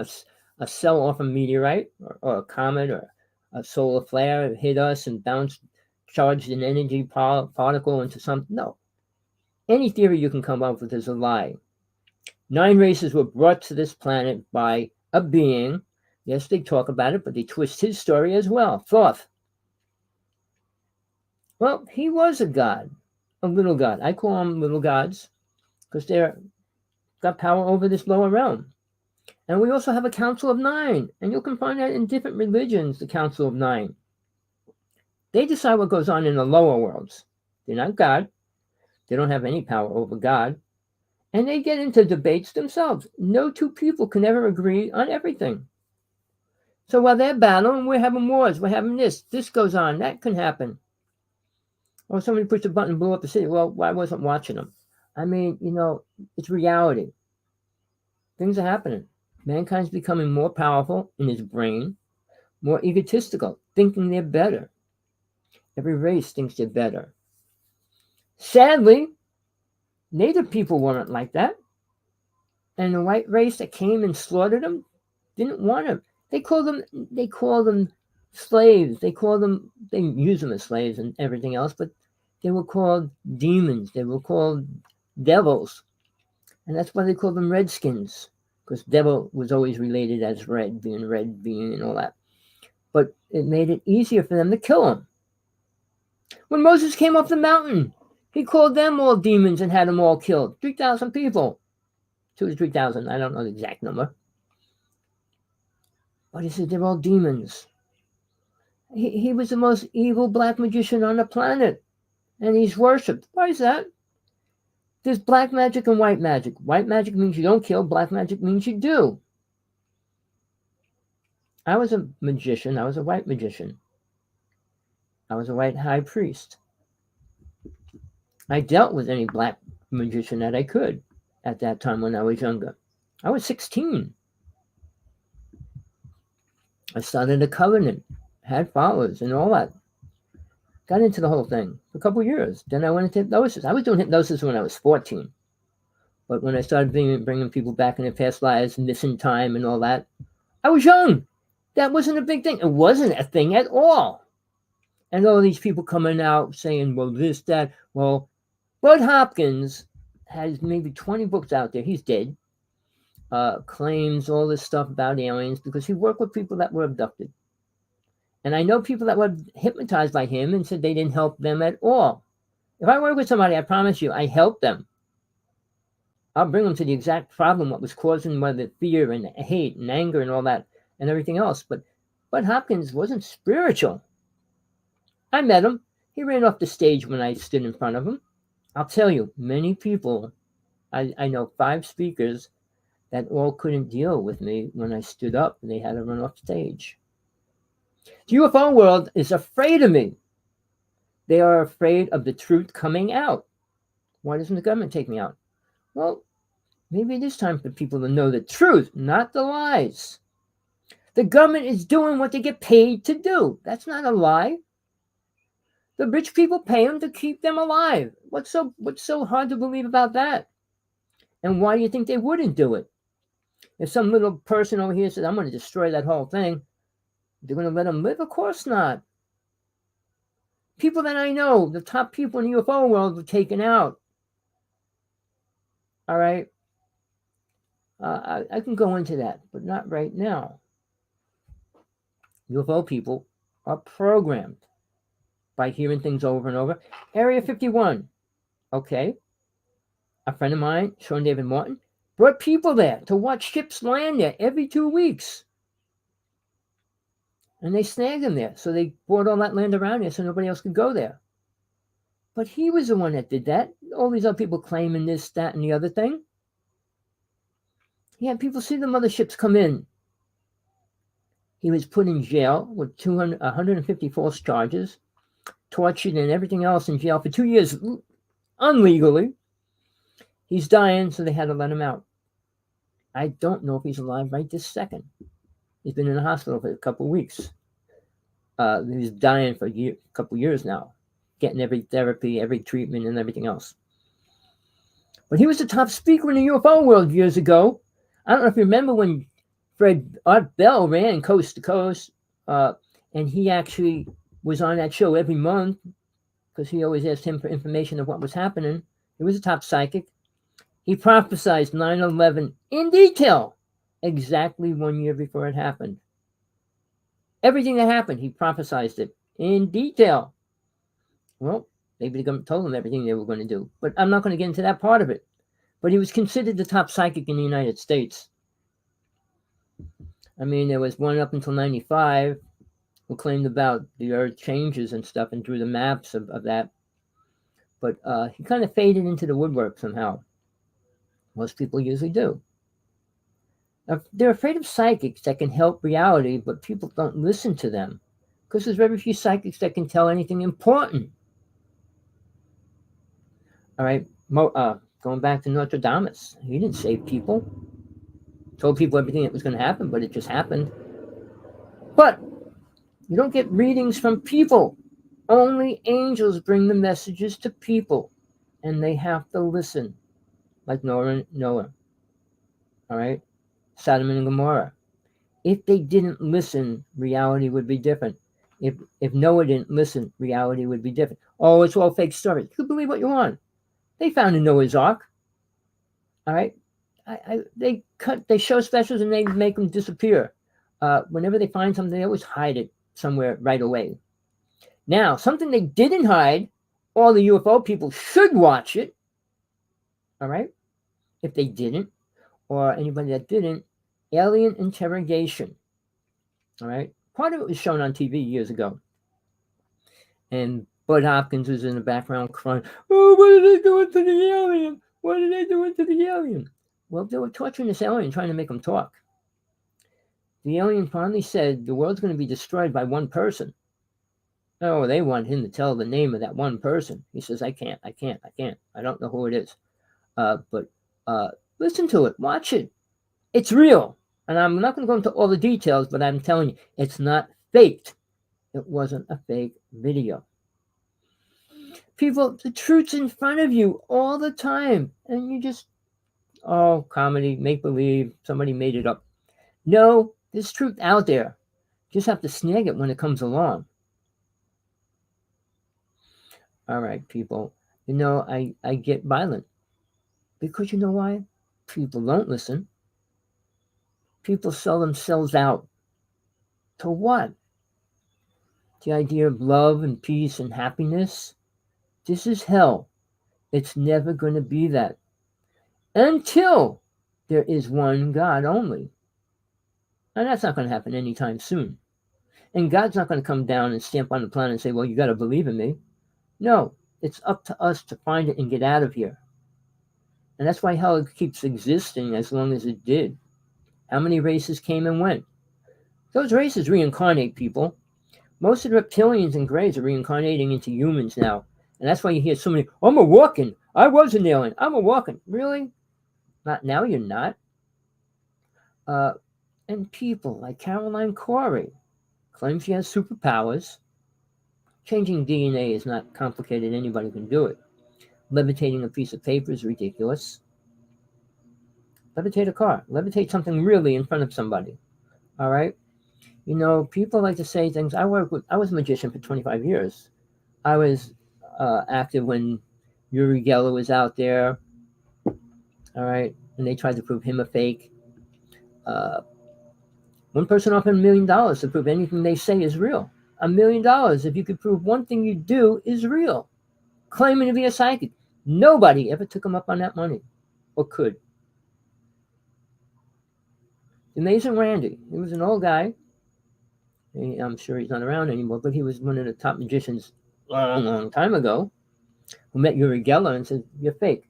S1: a cell off a meteorite or a comet or a solar flare hit us and bounced, charged an energy particle into something. No. Any theory you can come up with is a lie. 9 races were brought to this planet by a being. Yes, they talk about it, but they twist his story as well. Thoth. Well, he was a god, a little god. I call them little gods because they're got power over this lower realm. And we also have a Council of 9, and you can find that in different religions, the Council of 9. They decide what goes on in the lower worlds. They're not God. They don't have any power over God. And they get into debates themselves. No two people can ever agree on everything. So while they're battling, we're having wars, we're having this goes on, that can happen. Or somebody pushed a button and blew up the city. Well, I wasn't watching them. I mean, it's reality. Things are happening. Mankind's becoming more powerful in his brain, more egotistical, thinking they're better. Every race thinks they're better. Sadly, Native people weren't like that. And the white race that came and slaughtered them didn't want them. They called them slaves. They use them as slaves and everything else, but they were called demons. They were called devils. And that's why they called them redskins, because devil was always related as red being and all that. But it made it easier for them to kill them. When Moses came off the mountain, he called them all demons and had them all killed. 3,000 people. 2,000 to 3,000. I don't know the exact number. But he said they're all demons. He was the most evil black magician on the planet. And he's worshipped. Why is that? There's black magic and white magic. White magic means you don't kill. Black magic means you do. I was a magician. I was a white magician. I was a white high priest. I dealt with any black magician that I could at that time when I was younger. I was 16. I started a covenant, had followers and all that. Got into the whole thing for a couple of years. Then I went into hypnosis. I was doing hypnosis when I was 14. But when I started bringing people back in their past lives, missing time and all that, I was young. That wasn't a big thing. It wasn't a thing at all. And all these people coming out saying, well, this, that. Well, Bud Hopkins has maybe 20 books out there. He's dead. Claims all this stuff about aliens because he worked with people that were abducted. And I know people that were hypnotized by him and said they didn't help them at all. If I work with somebody, I promise you, I help them. I'll bring them to the exact problem, what was causing the fear and hate and anger and all that and everything else. But Bud Hopkins wasn't spiritual. I met him. He ran off the stage when I stood in front of him. I'll tell you, many people, I know 5 speakers that all couldn't deal with me when I stood up and they had to run off stage. The UFO world is afraid of me. They are afraid of the truth coming out. Why doesn't the government take me out? Well, maybe it is time for people to know the truth, not the lies. The government is doing what they get paid to do. That's not a lie. The rich people pay them to keep them alive. What's so hard to believe about that? And why do you think they wouldn't do it? If some little person over here says, I'm going to destroy that whole thing, they're going to let them live? Of course not. People that I know, the top people in the UFO world, were taken out. All right? I can go into that, but not right now. UFO people are programmed by hearing things over and over. Area 51. Okay. A friend of mine, Sean David Martin, brought people there to watch ships land there every 2 weeks. And they snagged them there. So they brought all that land around there so nobody else could go there. But he was the one that did that. All these other people claiming this, that, and the other thing. He had people see the motherships come in. He was put in jail with 150 false charges, tortured and everything else in jail for 2 years unlegally. He's dying, so they had to let him out. I don't know if he's alive right this second. He's been in the hospital for a couple of weeks. He's dying for a couple of years now, getting every therapy, every treatment, and everything else. But he was the top speaker in the UFO world years ago. I don't know if you remember when Art Bell ran Coast to Coast, and he actually was on that show every month because he always asked him for information of what was happening. He was a top psychic. He prophesied 9/11 in detail, exactly 1 year before it happened. Everything that happened, he prophesied it in detail. Well, maybe the government told him everything they were going to do, but I'm not going to get into that part of it. But he was considered the top psychic in the United States. I mean, there was one up until 95 who claimed about the earth changes and stuff and drew the maps of that. But he kind of faded into the woodwork somehow. Most people usually do. Now, they're afraid of psychics that can help reality, but people don't listen to them because there's very few psychics that can tell anything important. All right, going back to Nostradamus, he didn't save people. Told people everything that was going to happen, but it just happened. But you don't get readings from people. Only angels bring the messages to people, and they have to listen, like Noah. All right, Sodom and Gomorrah. If they didn't listen, reality would be different. If Noah didn't listen, reality would be different. Oh, it's all fake stories. You can believe what you want. They found a Noah's Ark. All right, they show specials and they make them disappear. Whenever they find something, they always hide it somewhere right away. Now, something they didn't hide, all the UFO people should watch it. All right, if they didn't, or anybody that didn't, alien interrogation. All right, part of it was shown on TV years ago, and Bud Hopkins was in the background crying, "Oh, what are they doing to the alien? What are they doing to the alien?" Well, they were torturing this alien, trying to make him talk. The alien finally said the world's going to be destroyed by one person. Oh, they want him to tell the name of that one person. He says, I can't. I don't know who it is. But listen to it. Watch it. It's real. And I'm not going to go into all the details, but I'm telling you, it's not faked. It wasn't a fake video. People, the truth's in front of you all the time. And you just, comedy, make-believe, somebody made it up. No, there's truth out there. You just have to snag it when it comes along. All right, people. You know, I get violent. Because you know why? People don't listen. People sell themselves out. To what? The idea of love and peace and happiness? This is hell. It's never going to be that. Until there is one God only. And that's not going to happen anytime soon. And God's not going to come down and stamp on the planet and say, well, you got to believe in me. No, it's up to us to find it and get out of here. And that's why hell keeps existing as long as it did. How many races came and went? Those races reincarnate, people. Most of the reptilians and greys are reincarnating into humans now. And that's why you hear so many, I'm a walking. I was an alien. I'm a walking. Really? Not now, you're not. And people like Caroline Corey claim she has superpowers. Changing DNA is not complicated. Anybody can do it. Levitating a piece of paper is ridiculous. Levitate a car. Levitate something really in front of somebody. All right? You know, people like to say things. I was a magician for 25 years. I was active when Uri Geller was out there. All right? And they tried to prove him a fake. One person offered $1 million to prove anything they say is real. $1 million if you could prove one thing you do is real. Claiming to be a psychic. Nobody ever took him up on that money. Or could. Amazing Randy. He was an old guy. I'm sure he's not around anymore, but he was one of the top magicians long time ago who met Uri Geller and said, you're fake.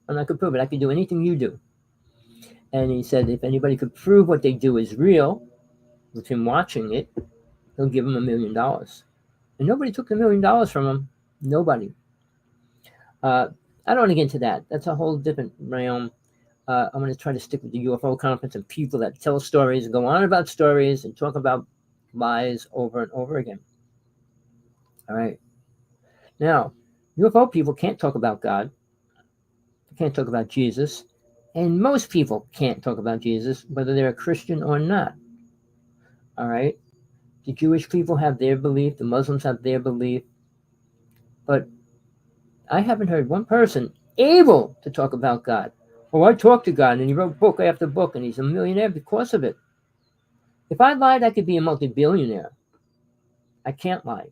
S1: And I could prove it. I could do anything you do. And he said if anybody could prove what they do is real, with him watching it, he'll give him $1 million. And nobody took the $1 million from him. Nobody. I don't want to get into that. That's a whole different realm. I'm going to try to stick with the UFO conference and people that tell stories and go on about stories and talk about lies over and over again. All right. Now, UFO people can't talk about God. They can't talk about Jesus. And most people can't talk about Jesus, whether they're a Christian or not. All right? The Jewish people have their belief, the Muslims have their belief, but I haven't heard one person able to talk about God. Oh, I talked to God, and he wrote book after book, and he's a millionaire because of it. If I lied, I could be a multi-billionaire. I can't lie.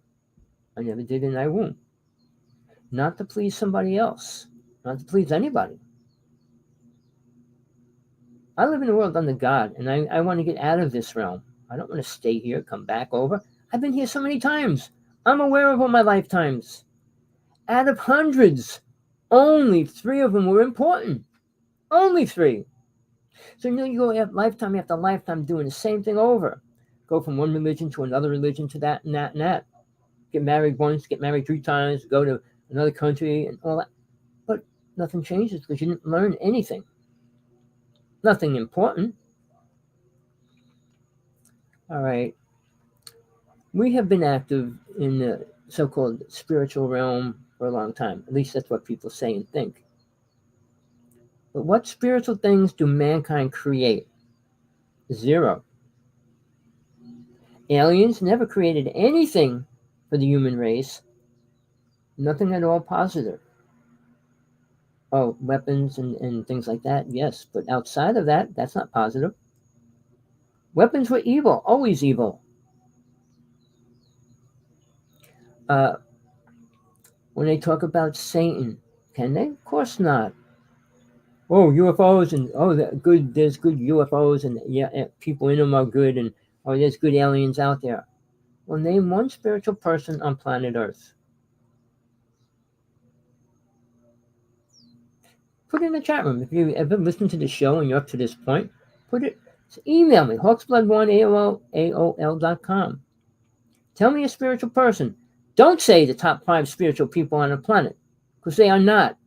S1: I never did, and I won't. Not to please somebody else, not to please anybody. I live in a world under God, and I want to get out of this realm. I don't want to stay here, come back over. I've been here so many times. I'm aware of all my lifetimes. Out of hundreds, only 3 of them were important. Only 3. So you go lifetime after lifetime doing the same thing over. Go from one religion to another religion to that and that and that. Get married once, get married 3 times, go to another country and all that. But nothing changes because you didn't learn anything. Nothing important. All right. We have been active in the so-called spiritual realm for a long time. At least that's what people say and think. But what spiritual things do mankind create? 0. Aliens never created anything for the human race. Nothing at all positive. Oh, weapons and things like that, yes. But outside of that, that's not positive. Weapons were evil, always evil. When they talk about Satan, can they? Of course not. Oh, UFOs and there's good UFOs and yeah, people in them are good and there's good aliens out there. Well, name one spiritual person on planet Earth. Put it in the chat room. If you ever listened to the show and you're up to this point, email me, hawksblood1@AOL.com. Tell me a spiritual person. Don't say the top 5 spiritual people on the planet, because they are not.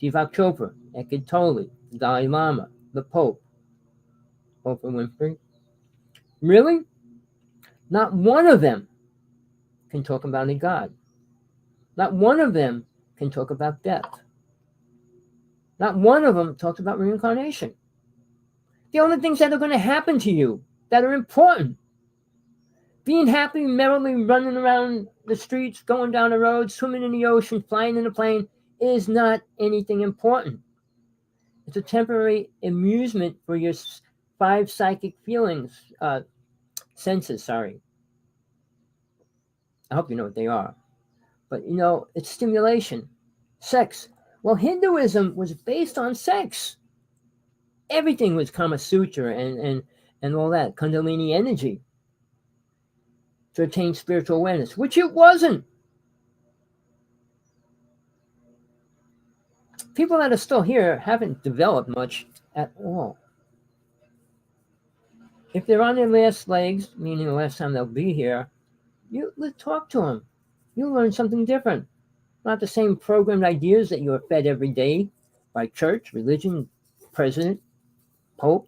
S1: Deepak Chopra, Eckhart Tolle, the Dalai Lama, the Pope, Oprah Winfrey. Really? Not one of them can talk about a God. Not one of them can talk about death. Not one of them talks about reincarnation. The only things that are going to happen to you that are important, being happy, merrily running around the streets, going down the road, swimming in the ocean, flying in a plane, is not anything important. It's a temporary amusement for your 5 psychic senses, sorry. I hope you know what they are. But, it's stimulation. Sex. Well, Hinduism was based on sex. Everything was Kama Sutra and all that, Kundalini energy to attain spiritual awareness, which it wasn't. People that are still here haven't developed much at all. If they're on their last legs, meaning the last time they'll be here, let's talk to them. You'll learn something different. Not the same programmed ideas that you are fed every day by church, religion, president, Pope.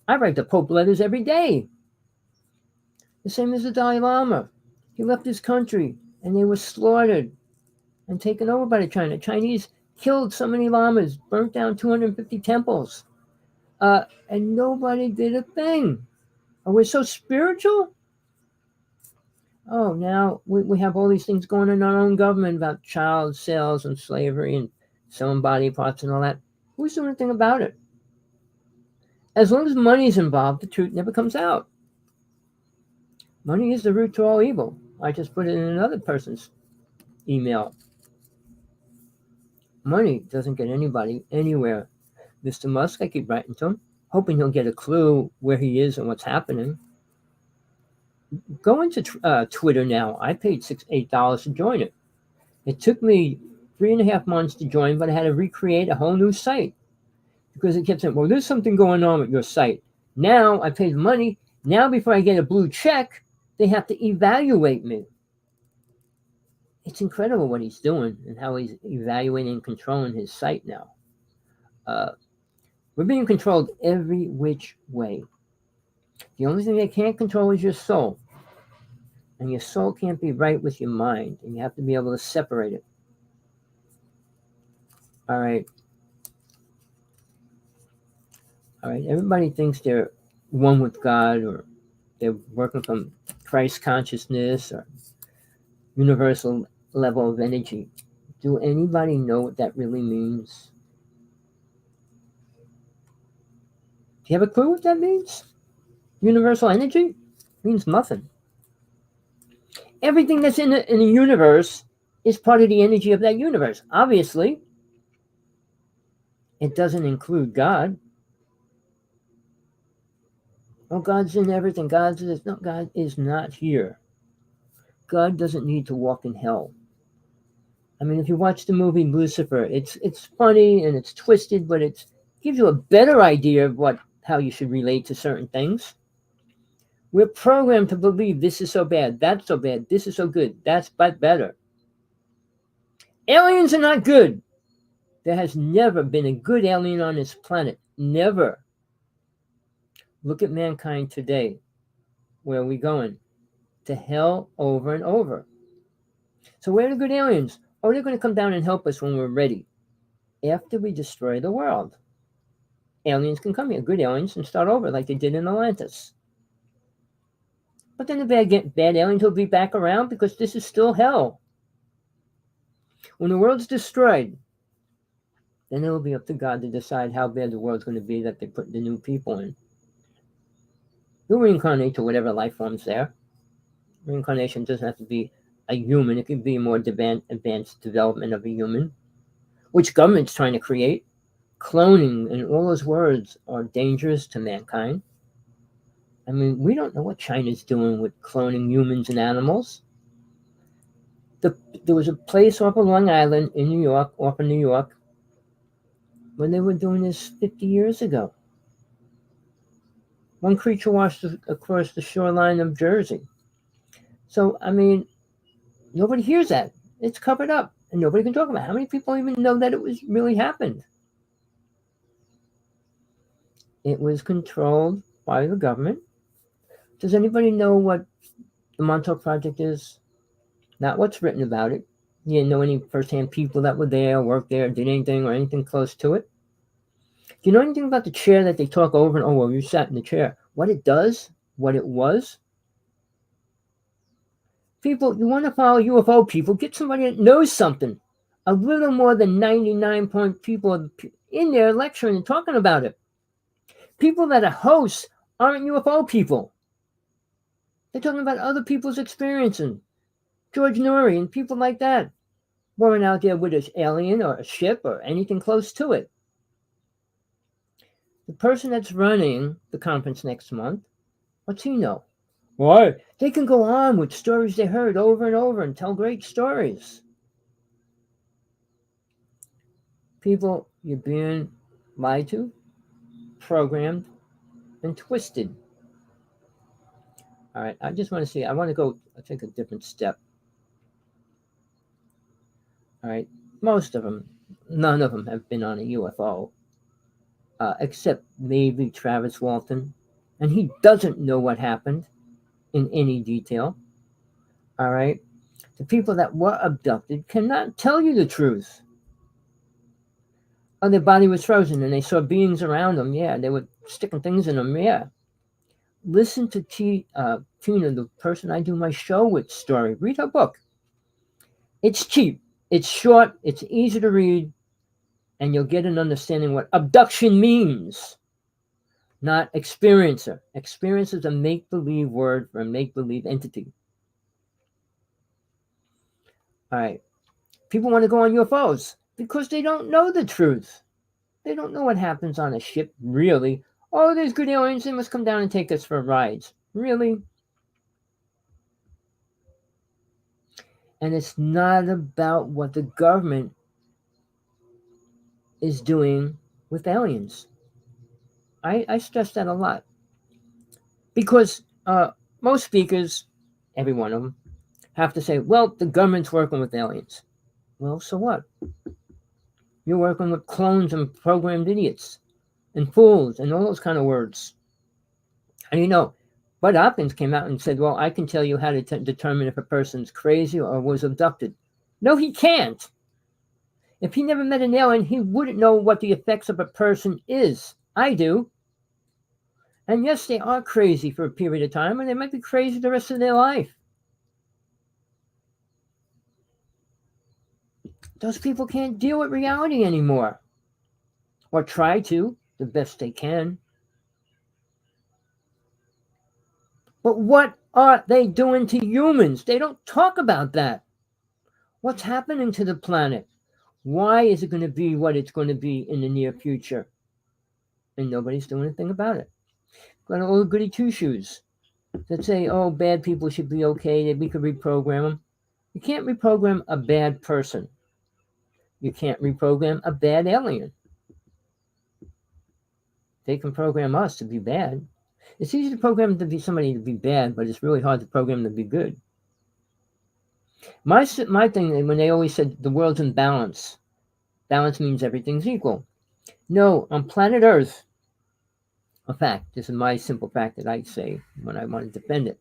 S1: I write the Pope letters every day. The same as the Dalai Lama. He left his country and they were slaughtered and taken over by the China. The Chinese killed so many lamas, burnt down 250 temples, and nobody did a thing. We're so spiritual? Oh, now we have all these things going on in our own government about child sales and slavery and selling body parts and all that. Who's doing anything about it? As long as money's involved, the truth never comes out. Money is the root to all evil. I just put it in another person's email. Money doesn't get anybody anywhere. Mr. Musk, I keep writing to him, hoping he'll get a clue where he is and what's happening. Go into Twitter now. I paid $8 to join it. It took me 3.5 months to join, but I had to recreate a whole new site because it kept saying, well, there's something going on with your site. Now I paid money. Now before I get a blue check, they have to evaluate me. It's incredible what he's doing and how he's evaluating and controlling his site now. We're being controlled every which way. The only thing they can't control is your soul. And your soul can't be right with your mind. And you have to be able to separate it. All right. All right, everybody thinks they're one with God, or they're working from Christ consciousness or universal level of energy. Do anybody know what that really means? Do you have a clue what that means? Universal energy means nothing. Everything that's in the universe is part of the energy of that universe. Obviously, it doesn't include God. Oh, God's in everything. God is not here. God doesn't need to walk in hell. I mean, if you watch the movie Lucifer, it's funny and it's twisted, but it gives you a better idea of how you should relate to certain things. We're programmed to believe this is so bad, that's so bad, this is so good, that's but better. Aliens are not good. There has never been a good alien on this planet. Never. Look at mankind today. Where are we going? To hell over and over. So where are the good aliens? Oh, they're going to come down and help us when we're ready. After we destroy the world. Aliens can come here, good aliens, and start over like they did in Atlantis. But then the bad aliens will be back around because this is still hell. When the world's destroyed, then it'll be up to God to decide how bad the world's going to be that they put the new people in. You'll reincarnate to whatever life form's there. Reincarnation doesn't have to be a human. It could be a more advanced development of a human, which government's trying to create. Cloning and all those words are dangerous to mankind. I mean, we don't know what China's doing with cloning humans and animals. There was a place off of Long Island in New York, when they were doing this 50 years ago. One creature washed across the shoreline of Jersey. So, I mean, nobody hears that. It's covered up, and nobody can talk about it. How many people even know that it was really happened? It was controlled by the government. Does anybody know what the Montauk Project is? Not what's written about it. You didn't know any first-hand people that were there, worked there, did anything or anything close to it. Do you know anything about the chair that they talk over and, oh, well, you sat in the chair? What it does? What it was? People, you want to follow UFO people, get somebody that knows something. A little more than 99 point people in there lecturing and talking about it. People that are hosts aren't UFO people. They're talking about other people's experiences. George Noory and people like that weren't out there with an alien or a ship or anything close to it. The person that's running the conference next month, what's he know? Why? They can go on with stories they heard over and over and tell great stories. People, you're being lied to, programmed, and twisted. All right, I just want to see. I want to go take a different step. All right, most of them, none of them have been on a UFO, except maybe Travis Walton, and he doesn't know what happened in any detail. All right, the people that were abducted cannot tell you the truth. Oh, their body was frozen and they saw beings around them. Yeah, they were sticking things in them. Yeah. Listen to Tina, the person I do my show with, story. Read her book. It's cheap. It's short. It's easy to read. And you'll get an understanding what abduction means. Not experiencer. Experience is a make-believe word for a make-believe entity. All right. People want to go on UFOs because they don't know the truth. They don't know what happens on a ship, really. Oh, there's good aliens. They must come down and take us for rides. Really? And it's not about what the government is doing with aliens. I stress that a lot. Because most speakers, every one of them, have to say, well, the government's working with aliens. Well, so what? You're working with clones and programmed idiots and fools and all those kind of words. And you know, Bud Hopkins came out and said, well, I can tell you how to determine if a person's crazy or was abducted. No, he can't. If he never met an alien, he wouldn't know what the effects of a person is. I do. And yes, they are crazy for a period of time, and they might be crazy the rest of their life. Those people can't deal with reality anymore, or try to the best they can. But what are they doing to humans? They don't talk about that. What's happening to the planet? Why is it going to be what it's going to be in the near future? And nobody's doing anything about it. Got all the goody two shoes that say, oh, bad people should be okay, that we could reprogram them. You can't reprogram a bad person. You can't reprogram a bad alien. They can program us to be bad. It's easy to program to be somebody to be bad, but it's really hard to program them to be good. My thing, when they always said the world's in balance, balance means everything's equal. No, on planet Earth, a fact, this is my simple fact that I say when I want to defend it.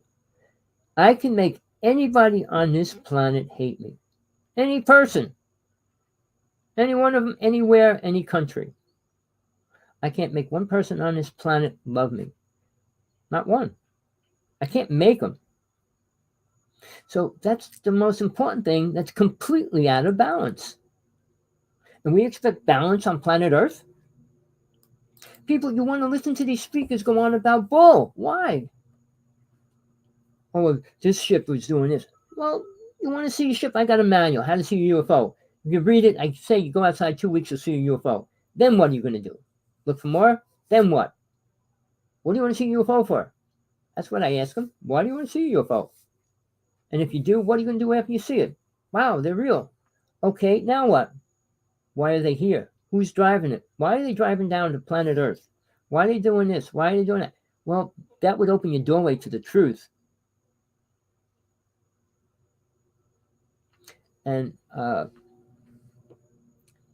S1: I can make anybody on this planet hate me. Any person. Any one of them, anywhere, any country. I can't make one person on this planet love me. Not one. I can't make them. So that's the most important thing that's completely out of balance. And we expect balance on planet Earth? People, you want to listen to these speakers go on about bull. Why? Oh, this ship was doing this. Well, you want to see a ship? I got a manual, how to see a UFO. If you read it, I say you go outside 2 weeks, you'll see a UFO. Then what are you going to do? Look for more? Then what? What do you want to see a UFO for? That's what I ask them. Why do you want to see a UFO? And if you do, what are you going to do after you see it? Wow, they're real. Okay, now what? Why are they here? Who's driving it? Why are they driving down to planet Earth? Why are they doing this? Why are they doing that? Well, that would open your doorway to the truth. And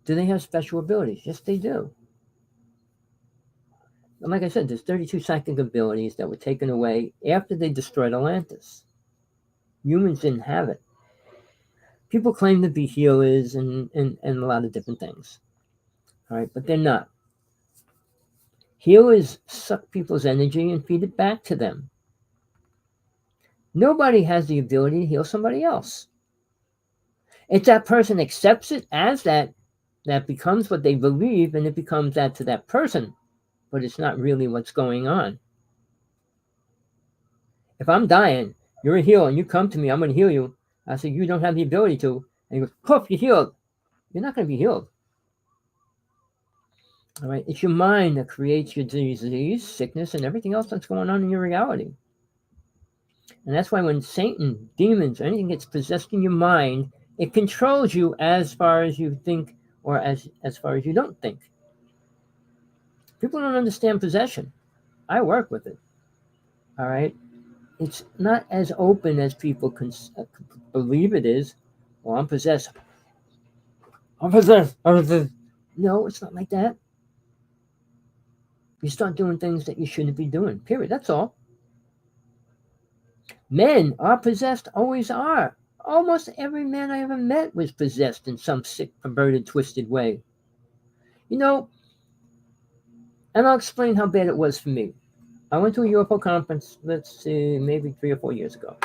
S1: do they have special abilities? Yes, they do. And like I said, there's 32 psychic abilities that were taken away after they destroyed Atlantis. Humans didn't have it. People claim to be healers and a lot of different things. All right, but they're not. Healers suck people's energy and feed it back to them. Nobody has the ability to heal somebody else. If that person accepts it as that becomes what they believe, and it becomes that to that person, but it's not really what's going on. If I'm dying, you're a healer, and you come to me, I'm going to heal you. I say, you don't have the ability to. And he goes, poof, you're healed. You're not going to be healed. All right, it's your mind that creates your disease, sickness, and everything else that's going on in your reality. And that's why when Satan, demons, or anything gets possessed in your mind, it controls you as far as you think, or as far as you don't think. People don't understand possession. I work with it. All right? It's not as open as people believe it is. Well, I'm possessed. I'm possessed. No, it's not like that. You start doing things that you shouldn't be doing. Period. That's all. Men are possessed, always are. Almost every man I ever met was possessed in some sick, perverted, twisted way. You know, and I'll explain how bad it was for me. I went to a UFO conference, let's see, maybe 3 or 4 years ago.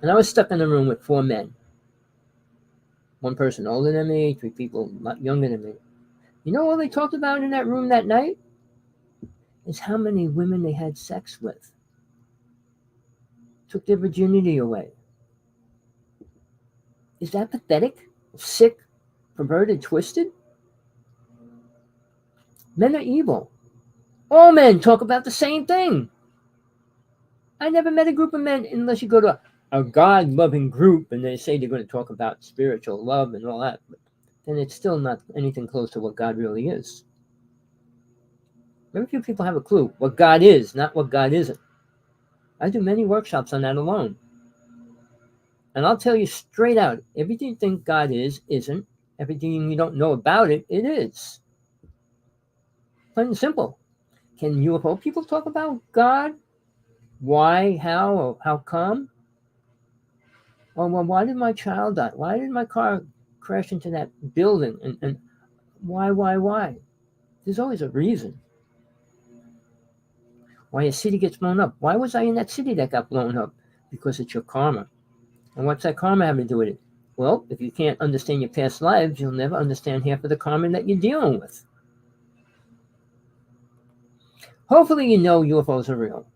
S1: And I was stuck in a room with 4 men. One person older than me, 3 people a lot younger than me. You know what they talked about in that room that night? Is how many women they had sex with. Took their virginity away. Is that pathetic? Sick, perverted, twisted? Men are evil. All men talk about the same thing. I never met a group of men, unless you go to a God-loving group and they say they're going to talk about spiritual love and all that, but then it's still not anything close to what God really is. Very few people have a clue what God is, not what God isn't. I do many workshops on that alone. And I'll tell you straight out, everything you think God is, isn't. Everything you don't know about it, it is. Plain and simple. Can UFO people talk about God? Why, how, or how come? Oh, well, why did my child die? Why did my car crash into that building? And why? There's always a reason. Why a city gets blown up. Why was I in that city that got blown up? Because it's your karma. And what's that karma have to do with it? Well, if you can't understand your past lives, you'll never understand half of the karma that you're dealing with. Hopefully you know UFOs are real.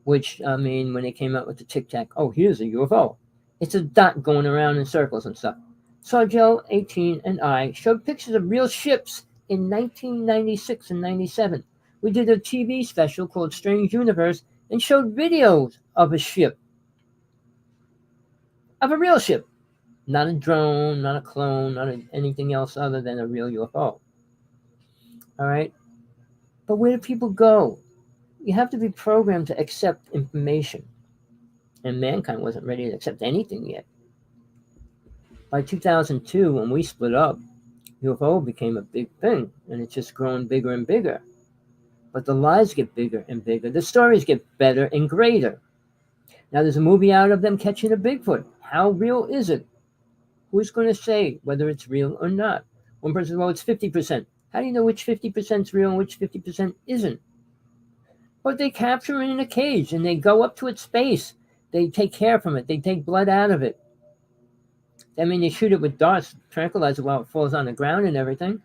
S1: Which, I mean, when they came out with the Tic Tac, oh, here's a UFO. It's a dot going around in circles and stuff. Sargel, 18, and I showed pictures of real ships in 1996 and 97. We did a TV special called Strange Universe and showed videos of a ship. Of a real ship. Not a drone, not a clone, not anything else other than a real UFO. All right? But where do people go? You have to be programmed to accept information. And mankind wasn't ready to accept anything yet. By 2002, when we split up, UFO became a big thing, and it's just growing bigger and bigger. But the lies get bigger and bigger. The stories get better and greater. Now there's a movie out of them catching a Bigfoot. How real is it? Who's going to say whether it's real or not? One person says, well, it's 50%. How do you know which 50% is real and which 50% isn't? But they capture it in a cage, and they go up to its space. They take care from it. They take blood out of it. I mean, they shoot it with darts, tranquilizer while it falls on the ground and everything.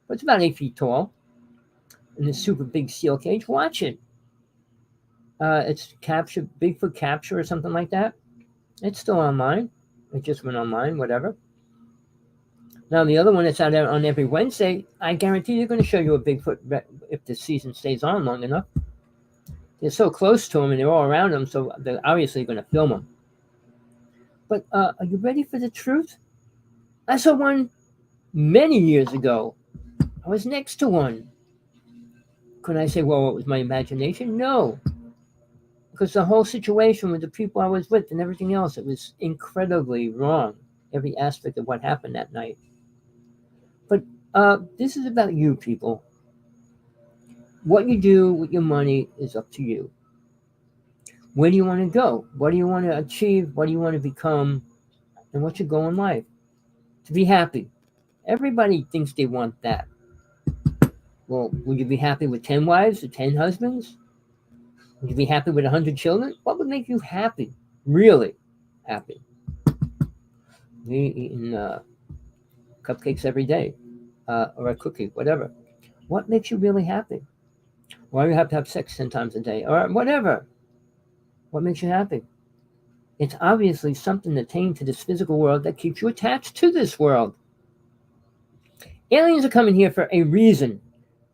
S1: But it's about 8 feet tall. In this super big steel cage. Watch it. It's capture, Bigfoot Capture or something like that. It's still online. It just went online, whatever. Now, the other one that's out there on every Wednesday, I guarantee they're going to show you a Bigfoot if the season stays on long enough. They're so close to them and they're all around them, so they're obviously going to film them. But are you ready for the truth? I saw one many years ago. I was next to one. Could I say, well, it was my imagination? No. Because the whole situation with the people I was with and everything else, it was incredibly wrong. Every aspect of what happened that night. But this is about you, people. What you do with your money is up to you. Where do you want to go? What do you want to achieve? What do you want to become? And what's your goal in life? To be happy. Everybody thinks they want that. Well, would you be happy with 10 wives or 10 husbands? Would you be happy with 100 children? What would make you happy? Really happy? Me eating cupcakes every day or a cookie, whatever. What makes you really happy? Why do you have to have sex 10 times a day or whatever? What makes you happy? It's obviously something attained to this physical world that keeps you attached to this world. Aliens are coming here for a reason.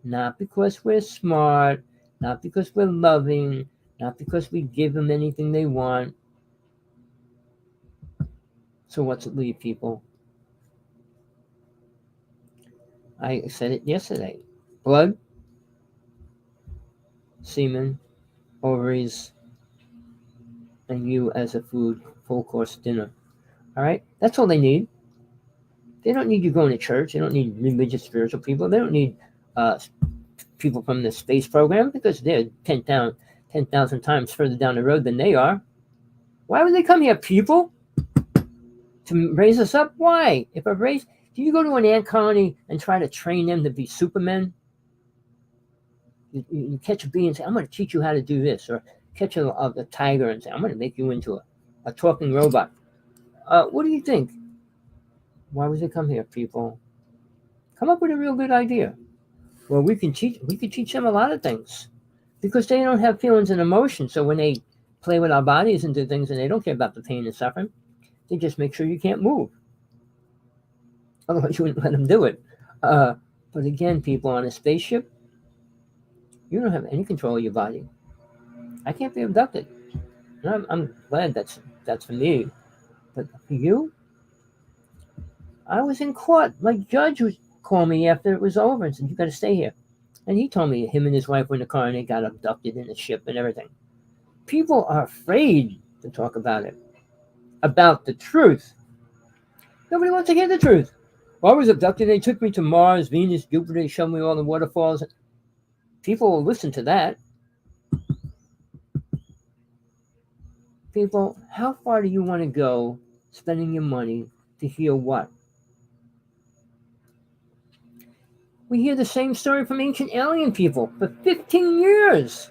S1: Not because we're smart, not because we're loving, not because we give them anything they want. So what's it leave, people? I said it yesterday. Blood, semen, ovaries, and you as a food, full course dinner. All right? That's all they need. They don't need you going to church. They don't need religious, spiritual people. They don't need people from the space program because they're 10,000 times further down the road than they are. Why would they come here, people? To raise us up? Why? If a race, do you go to an ant colony and try to train them to be supermen? You catch a bee and say, I'm going to teach you how to do this. Or catch a tiger and say, I'm going to make you into a talking robot. What do you think? Why would they come here, people? Come up with a real good idea. Well, we could teach them a lot of things because they don't have feelings and emotions. So when they play with our bodies and do things and they don't care about the pain and suffering, they just make sure you can't move. Otherwise, you wouldn't let them do it. But again, people, on a spaceship, you don't have any control of your body. I can't be abducted. And I'm glad that's for me. But for you, I was in court. My judge was called me after it was over and said, you got to stay here. And he told me him and his wife were in the car and they got abducted in the ship and everything. People are afraid to talk about it. About the truth. Nobody wants to hear the truth. Well, I was abducted. They took me to Mars, Venus, Jupiter. They showed me all the waterfalls. People will listen to that. People, how far do you want to go spending your money to hear what? We hear the same story from ancient alien people for 15 years.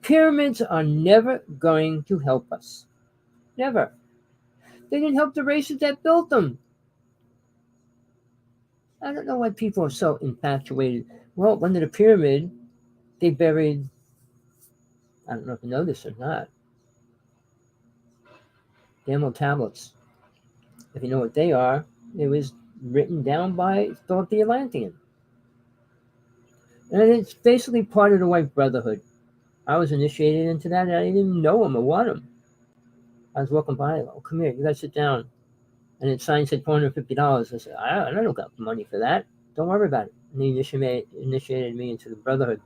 S1: Pyramids are never going to help us. Never. They didn't help the races that built them. I don't know why people are so infatuated. Well, under the pyramid, they buried, I don't know if you know this or not, the emerald tablets. If you know what they are, it was written down by Philip the Atlantean. And it's basically part of the White Brotherhood. I was initiated into that, and I didn't know him or want him. I was walking by, oh, come here, you guys sit down. And it signed said $450. I said, I don't got money for that. Don't worry about it. And he initiated me into the Brotherhood.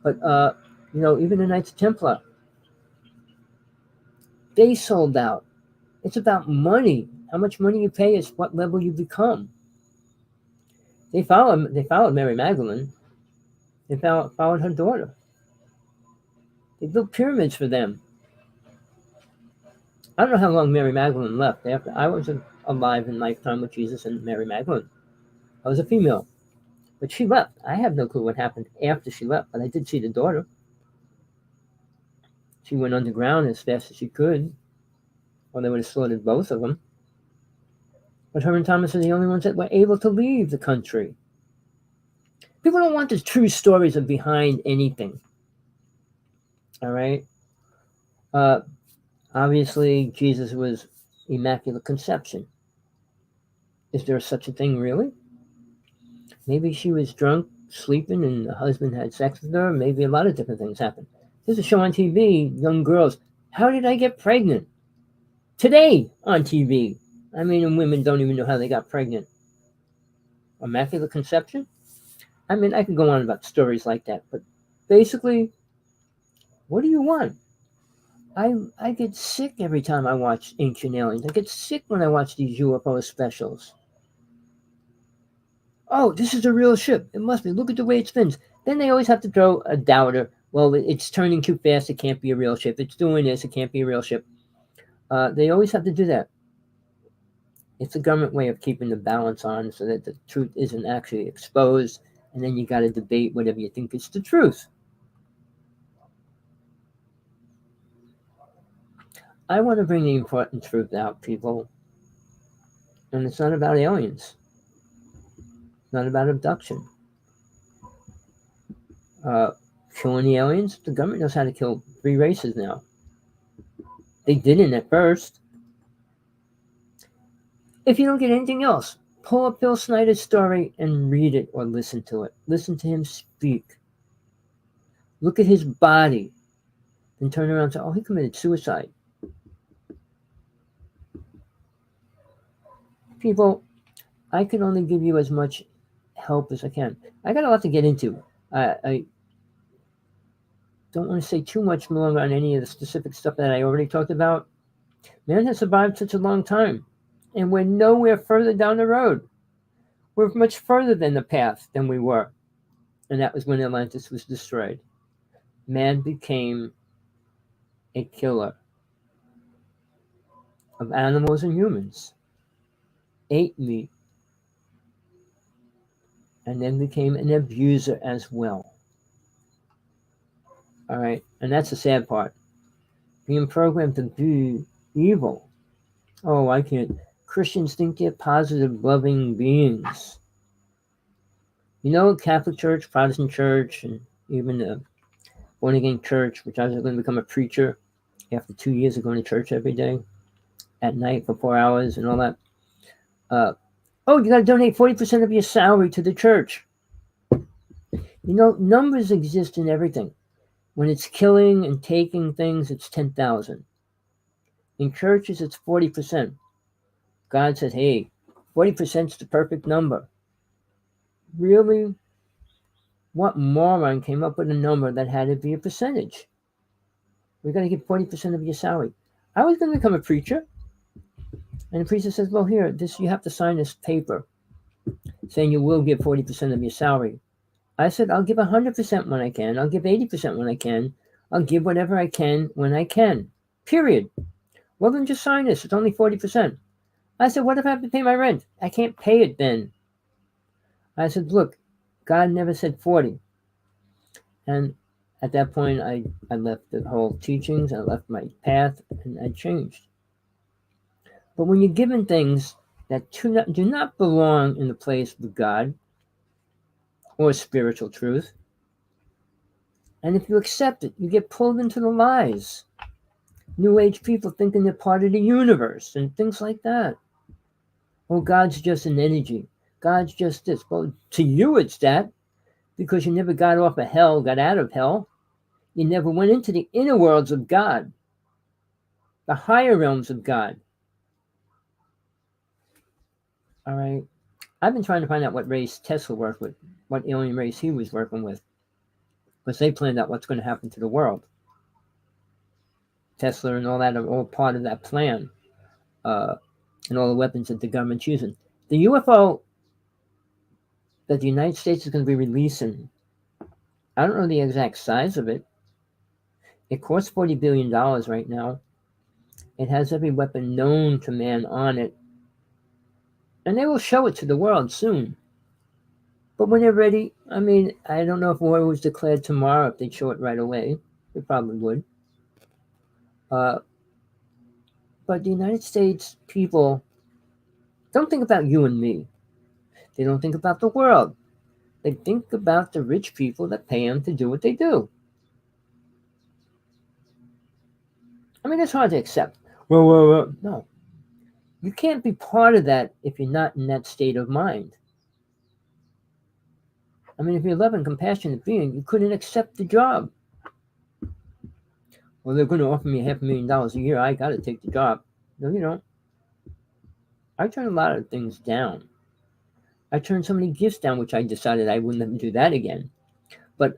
S1: But, even the Knights Templar, they sold out. It's about money. How much money you pay is what level you become. They followed Mary Magdalene. They followed her daughter. They built pyramids for them. I don't know how long Mary Magdalene left. After I was alive in lifetime with Jesus and Mary Magdalene. I was a female. But she left. I have no clue what happened after she left, but I did see the daughter. She went underground as fast as she could, or they would have slaughtered both of them. But her and Thomas are the only ones that were able to leave the country. People don't want the true stories of behind anything. All right? Obviously, Jesus was Immaculate Conception. Is there such a thing, really? Maybe she was drunk, sleeping, and the husband had sex with her. Maybe a lot of different things happened. There's a show on TV, young girls. How did I get pregnant? Today on TV. I mean, and women don't even know how they got pregnant. Immaculate Conception? I mean, I could go on about stories like that, but basically, what do you want? I get sick every time I watch Ancient Aliens. I get sick when I watch these UFO specials. Oh, this is a real ship. It must be. Look at the way it spins. Then they always have to throw a doubter. Well, it's turning too fast. It can't be a real ship. It's doing this. It can't be a real ship. They always have to do that. It's a government way of keeping the balance on so that the truth isn't actually exposed. And then you got to debate whatever you think is the truth. I want to bring the important truth out, people. And it's not about aliens. It's not about abduction. Killing the aliens, the government knows how to kill 3 races now. They didn't at first. If you don't get anything else, pull up Bill Snyder's story and read it or listen to it. Listen to him speak. Look at his body. Then turn around and say, oh, he committed suicide. People, I can only give you as much help as I can. I got a lot to get into. I don't want to say too much longer on any of the specific stuff that I already talked about. Man has survived such a long time, and we're nowhere further down the road. We're much further than the path than we were. And that was when Atlantis was destroyed. Man became a killer of animals and humans, ate meat, and then became an abuser as well. All right, and that's the sad part. Being programmed to be evil. Oh, I can't. Christians think they're positive, loving beings. You know, Catholic Church, Protestant Church, and even the born-again church, which I was going to become a preacher after 2 years of going to church every day at night for 4 hours and all that. You got to donate 40% of your salary to the church. You know, numbers exist in everything. When it's killing and taking things, it's 10,000. In churches, it's 40%. God says, hey, 40% is the perfect number. Really? What moron came up with a number that had to be a percentage? We're going to give 40% of your salary. I was going to become a preacher. And the preacher says, well, here, you have to sign this paper saying you will give 40% of your salary. I said, I'll give 100% when I can. I'll give 80% when I can. I'll give whatever I can when I can. Period. Well, then just sign this. It's only 40%. I said, what if I have to pay my rent? I can't pay it then. I said, look, God never said 40. And At that point, I left the whole teachings, I left my path, and I changed. But when you're given things that do not belong in the place of God or spiritual truth, and if you accept it, you get pulled into the lies. New Age people thinking they're part of the universe and things like that. Oh, God's just an energy. God's just this. Well, to you it's that, because you never got off of hell, got out of hell. You never went into the inner worlds of God, the higher realms of God. All right. I've been trying to find out what race Tesla worked with, what alien race he was working with, because they planned out what's going to happen to the world. Tesla and all that are all part of that plan, and all the weapons that the government's using. The UFO that the United States is going to be releasing, I don't know the exact size of it. It costs $40 billion right now. It has every weapon known to man on it. And they will show it to the world soon. But when they're ready, I mean, I don't know if war was declared tomorrow, if they'd show it right away. They probably would. But the United States people don't think about you and me. They don't think about the world. They think about the rich people that pay them to do what they do. I mean, it's hard to accept. Well. No. You can't be part of that if you're not in that state of mind. I mean, if you're a loving, compassionate being, you couldn't accept the job. Well, they're going to offer me $500,000 a year. I got to take the job. No, you don't. I turned a lot of things down. I turned so many gifts down, which I decided I wouldn't do that again. But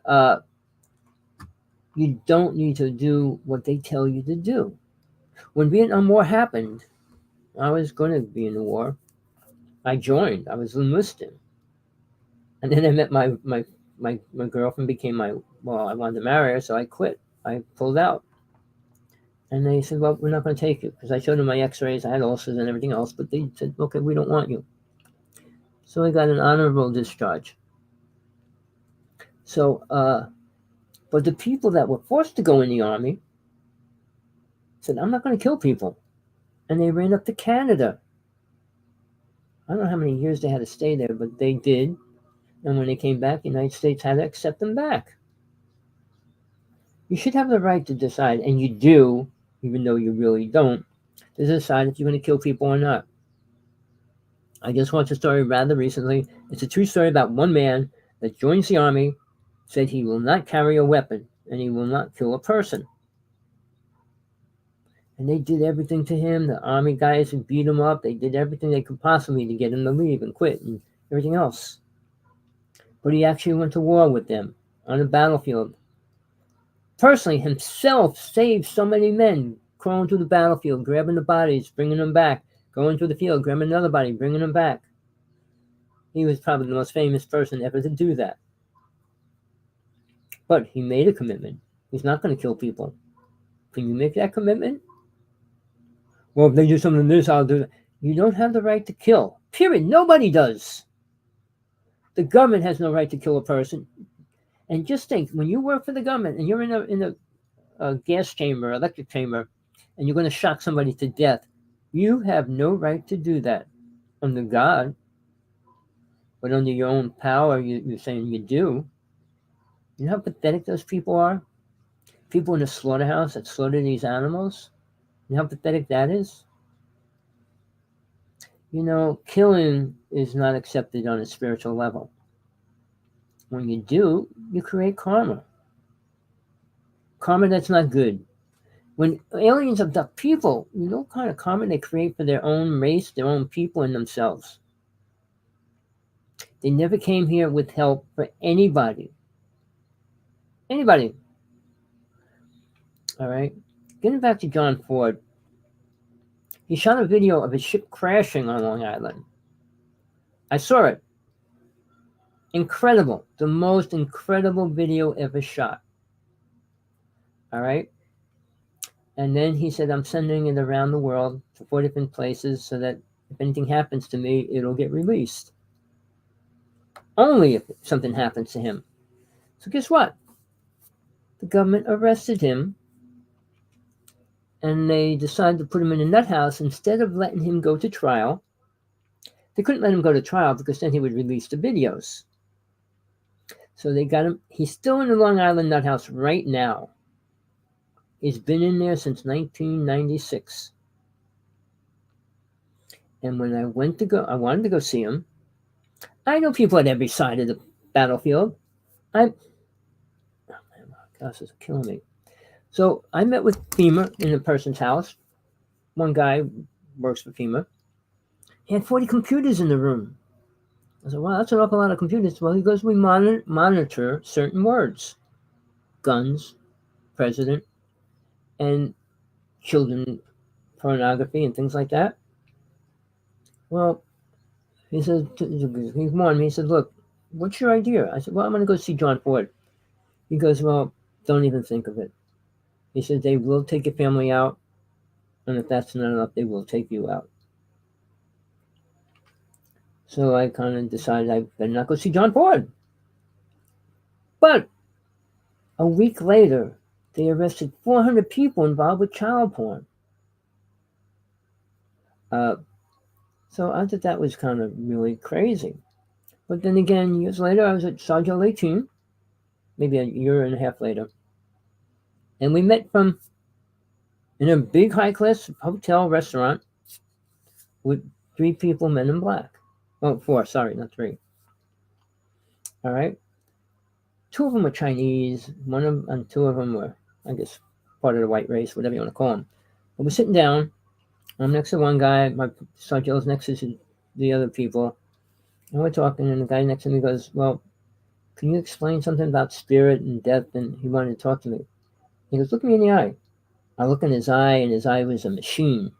S1: you don't need to do what they tell you to do. When Vietnam War happened, I was going to be in the war. I joined. I was enlisted. And then I met my girlfriend, became I wanted to marry her, so I quit. I pulled out. And they said, well, we're not going to take you. Because I showed them my x-rays, I had ulcers and everything else. But they said, okay, we don't want you. So I got an honorable discharge. So, but the people that were forced to go in the army said, I'm not going to kill people. And they ran up to Canada. I don't know how many years they had to stay there, but they did. And when they came back, the United States had to accept them back. You should have the right to decide, and you do, even though you really don't, to decide if you're going to kill people or not. I just watched a story rather recently. It's a true story about one man that joins the army, said he will not carry a weapon, and he will not kill a person. And they did everything to him. The army guys beat him up. They did everything they could possibly to get him to leave and quit and everything else. But he actually went to war with them on the battlefield. Personally, himself saved so many men, crawling through the battlefield, grabbing the bodies, bringing them back, going through the field, grabbing another body, bringing them back. He was probably the most famous person ever to do that. But he made a commitment. He's not going to kill people. Can you make that commitment? Well, if they do something like this, I'll do that. You don't have the right to kill. Period. Nobody does. The government has no right to kill a person. And just think, when you work for the government and you're in a gas chamber, electric chamber, and you're going to shock somebody to death, you have no right to do that under God. But under your own power, you're saying you do. You know how pathetic those people are? People in a slaughterhouse that slaughter these animals. You know how pathetic that is? You know, killing is not accepted on a spiritual level. When you do, you create karma. Karma that's not good. When aliens abduct people, you know what kind of karma they create for their own race, their own people, and themselves. They never came here with help for anybody. Anybody. All right? Getting back to John Ford, he shot a video of a ship crashing on Long Island. I saw it. Incredible. The most incredible video ever shot. All right? And then he said, I'm sending it around the world to 4 different places so that if anything happens to me, it'll get released. Only if something happens to him. So guess what? the government arrested him, and they decided to put him in a nut house instead of letting him go to trial. They couldn't let him go to trial because then he would release the videos. So they got him. He's still in the Long Island nut house right now. He's been in there since 1996. And when I wanted to go see him. I know people at every side of the battlefield. Oh my gosh, it's killing me. So I met with FEMA in a person's house. One guy works for FEMA. He had 40 computers in the room. I said, wow, that's an awful lot of computers. Well, he goes, we monitor certain words. Guns, president, and children pornography and things like that. Well, he said, he warned me. He said, look, what's your idea? I said, well, I'm going to go see John Ford. He goes, well, don't even think of it. He said, they will take your family out, and if that's not enough, they will take you out. So I kind of decided I better not go see John Ford. But a week later, they arrested 400 people involved with child porn. So I thought that was kind of really crazy. But then again, years later, I was at Sergeant 18, maybe a year and a half later. And we met in a big high-class hotel restaurant with 3 people, men in black. Oh, 4, sorry, not 3. All right. 2 of them were Chinese. 1 of them and 2 of them were, I guess, part of the white race, whatever you want to call them. But we're sitting down. I'm next to one guy. My sergeant was next to the other people. And we're talking, and the guy next to me goes, well, can you explain something about spirit and death? And he wanted to talk to me. He goes, look me in the eye. I look in his eye, and his eye was a machine.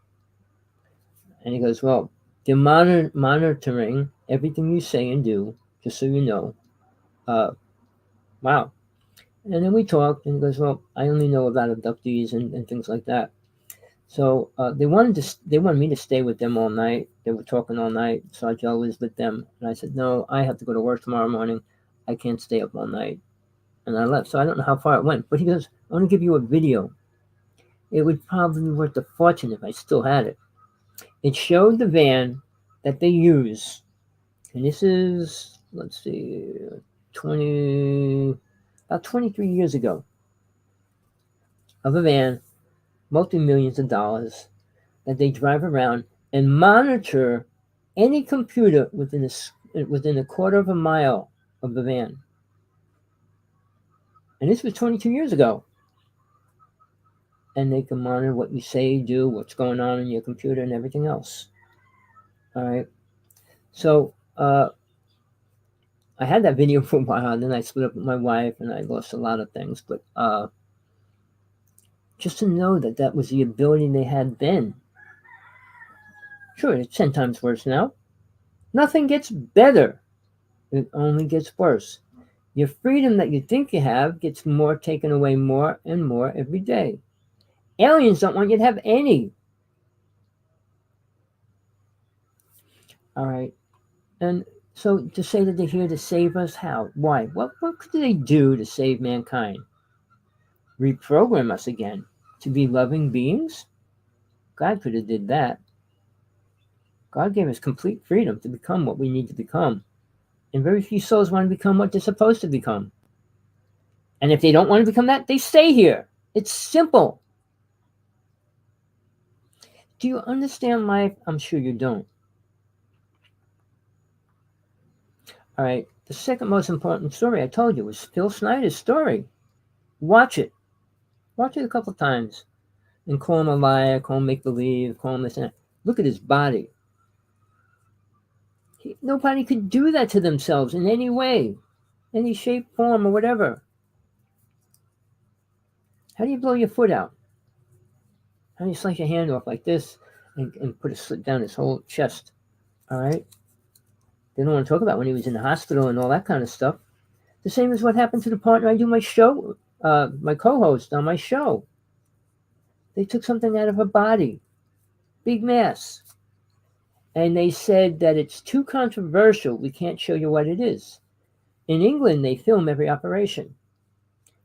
S1: And he goes, well, they're monitoring everything you say and do, just so you know. Wow. And then we talked, and he goes, well, I only know about abductees and things like that. So they wanted me to stay with them all night. They were talking all night. Sergeant was with them. And I said, no, I have to go to work tomorrow morning. I can't stay up all night. And I left. So I don't know how far it went. But he goes, I want to give you a video. It would probably be worth a fortune if I still had it. It showed the van that they use. And this is, let's see, about 23 years ago. Of a van, multi-millions of dollars, that they drive around and monitor any computer within a quarter of a mile of the van. And this was 22 years ago. And they can monitor what you say, do, what's going on in your computer, and everything else. All right. So I had that video for a while, and then I split up with my wife, and I lost a lot of things. But just to know that was the ability they had then. Sure, it's 10 times worse now. Nothing gets better. It only gets worse. Your freedom that you think you have gets more taken away more and more every day. Aliens don't want you to have any. All right. And so to say that they're here to save us, how? Why? What could they do to save mankind? Reprogram us again to be loving beings? God could have did that. God gave us complete freedom to become what we need to become. And very few souls want to become what they're supposed to become. And if they don't want to become that, they stay here. It's simple. Do you understand life? I'm sure you don't. All right. The second most important story I told you was Phil Snyder's story. Watch it. Watch it a couple times. And call him a liar, call him make-believe, call him this and that. Look at his body. Nobody could do that to themselves in any way, any shape, form, or whatever. How do you blow your foot out? How do you slice your hand off like this and put a slit down his whole chest? All right? They don't want to talk about when he was in the hospital and all that kind of stuff. The same as what happened to the partner I do my show, my co-host on my show. They took something out of her body, big mass. And they said that it's too controversial. We can't show you what it is. In England, they film every operation.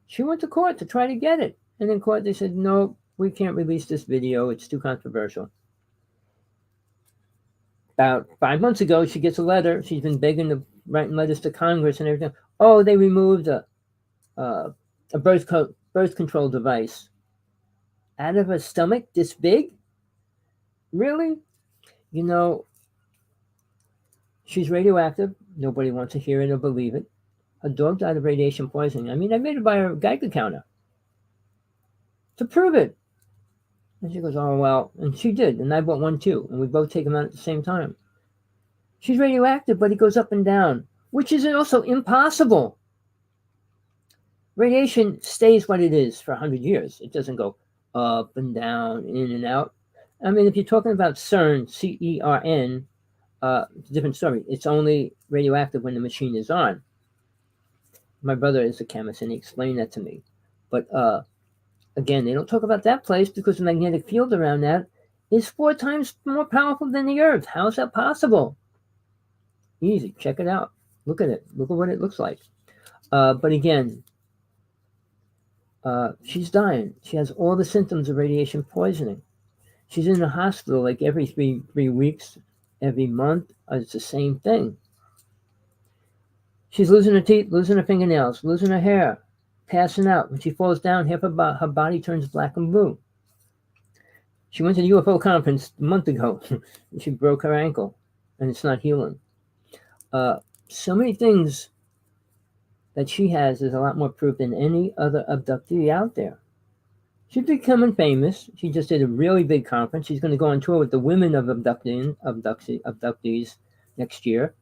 S1: She went to court to try to get it. And in court, they said, no, we can't release this video. It's too controversial. About 5 months ago, she gets a letter. She's been writing letters to Congress and everything. Oh, they removed a birth control device out of her stomach this big? Really? You know, she's radioactive. Nobody wants to hear it or believe it. Her dog died of radiation poisoning. I mean, I made her buy a Geiger counter to prove it. And she goes, oh, well. And she did. And I bought one too. And we both take them out at the same time. She's radioactive, but it goes up and down, which is also impossible. Radiation stays what it is for 100 years. It doesn't go up and down, in and out. I mean, if you're talking about CERN, C-E-R-N, it's a different story. It's only radioactive when the machine is on. My brother is a chemist, and he explained that to me. But again, they don't talk about that place because the magnetic field around that is 4 times more powerful than the Earth. How is that possible? Easy. Check it out. Look at it. Look at what it looks like. But again, she's dying. She has all the symptoms of radiation poisoning. She's in the hospital like every three weeks, every month. It's the same thing. She's losing her teeth, losing her fingernails, losing her hair, passing out. When she falls down, half her body turns black and blue. She went to the UFO conference a month ago. She broke her ankle, and it's not healing. So many things that she has is a lot more proof than any other abductee out there. She's becoming famous. She just did a really big conference. She's going to go on tour with the women of abductees next year.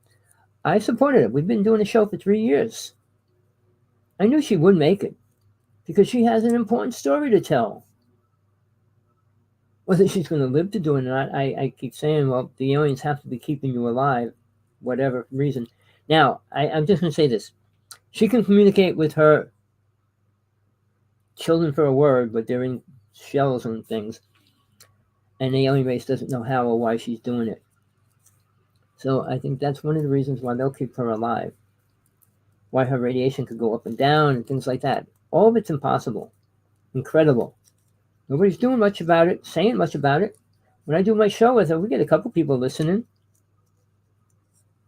S1: I supported it. We've been doing the show for 3 years. I knew she would make it because she has an important story to tell. Whether she's going to live to do it or not, I keep saying, well, the aliens have to be keeping you alive, whatever reason. Now, I'm just going to say this. She can communicate with her children for a word, but they're in shells and things. And the alien race doesn't know how or why she's doing it. So I think that's one of the reasons why they'll keep her alive. Why her radiation could go up and down and things like that. All of it's impossible. Incredible. Nobody's doing much about it, saying much about it. When I do my show with her, we get a couple people listening.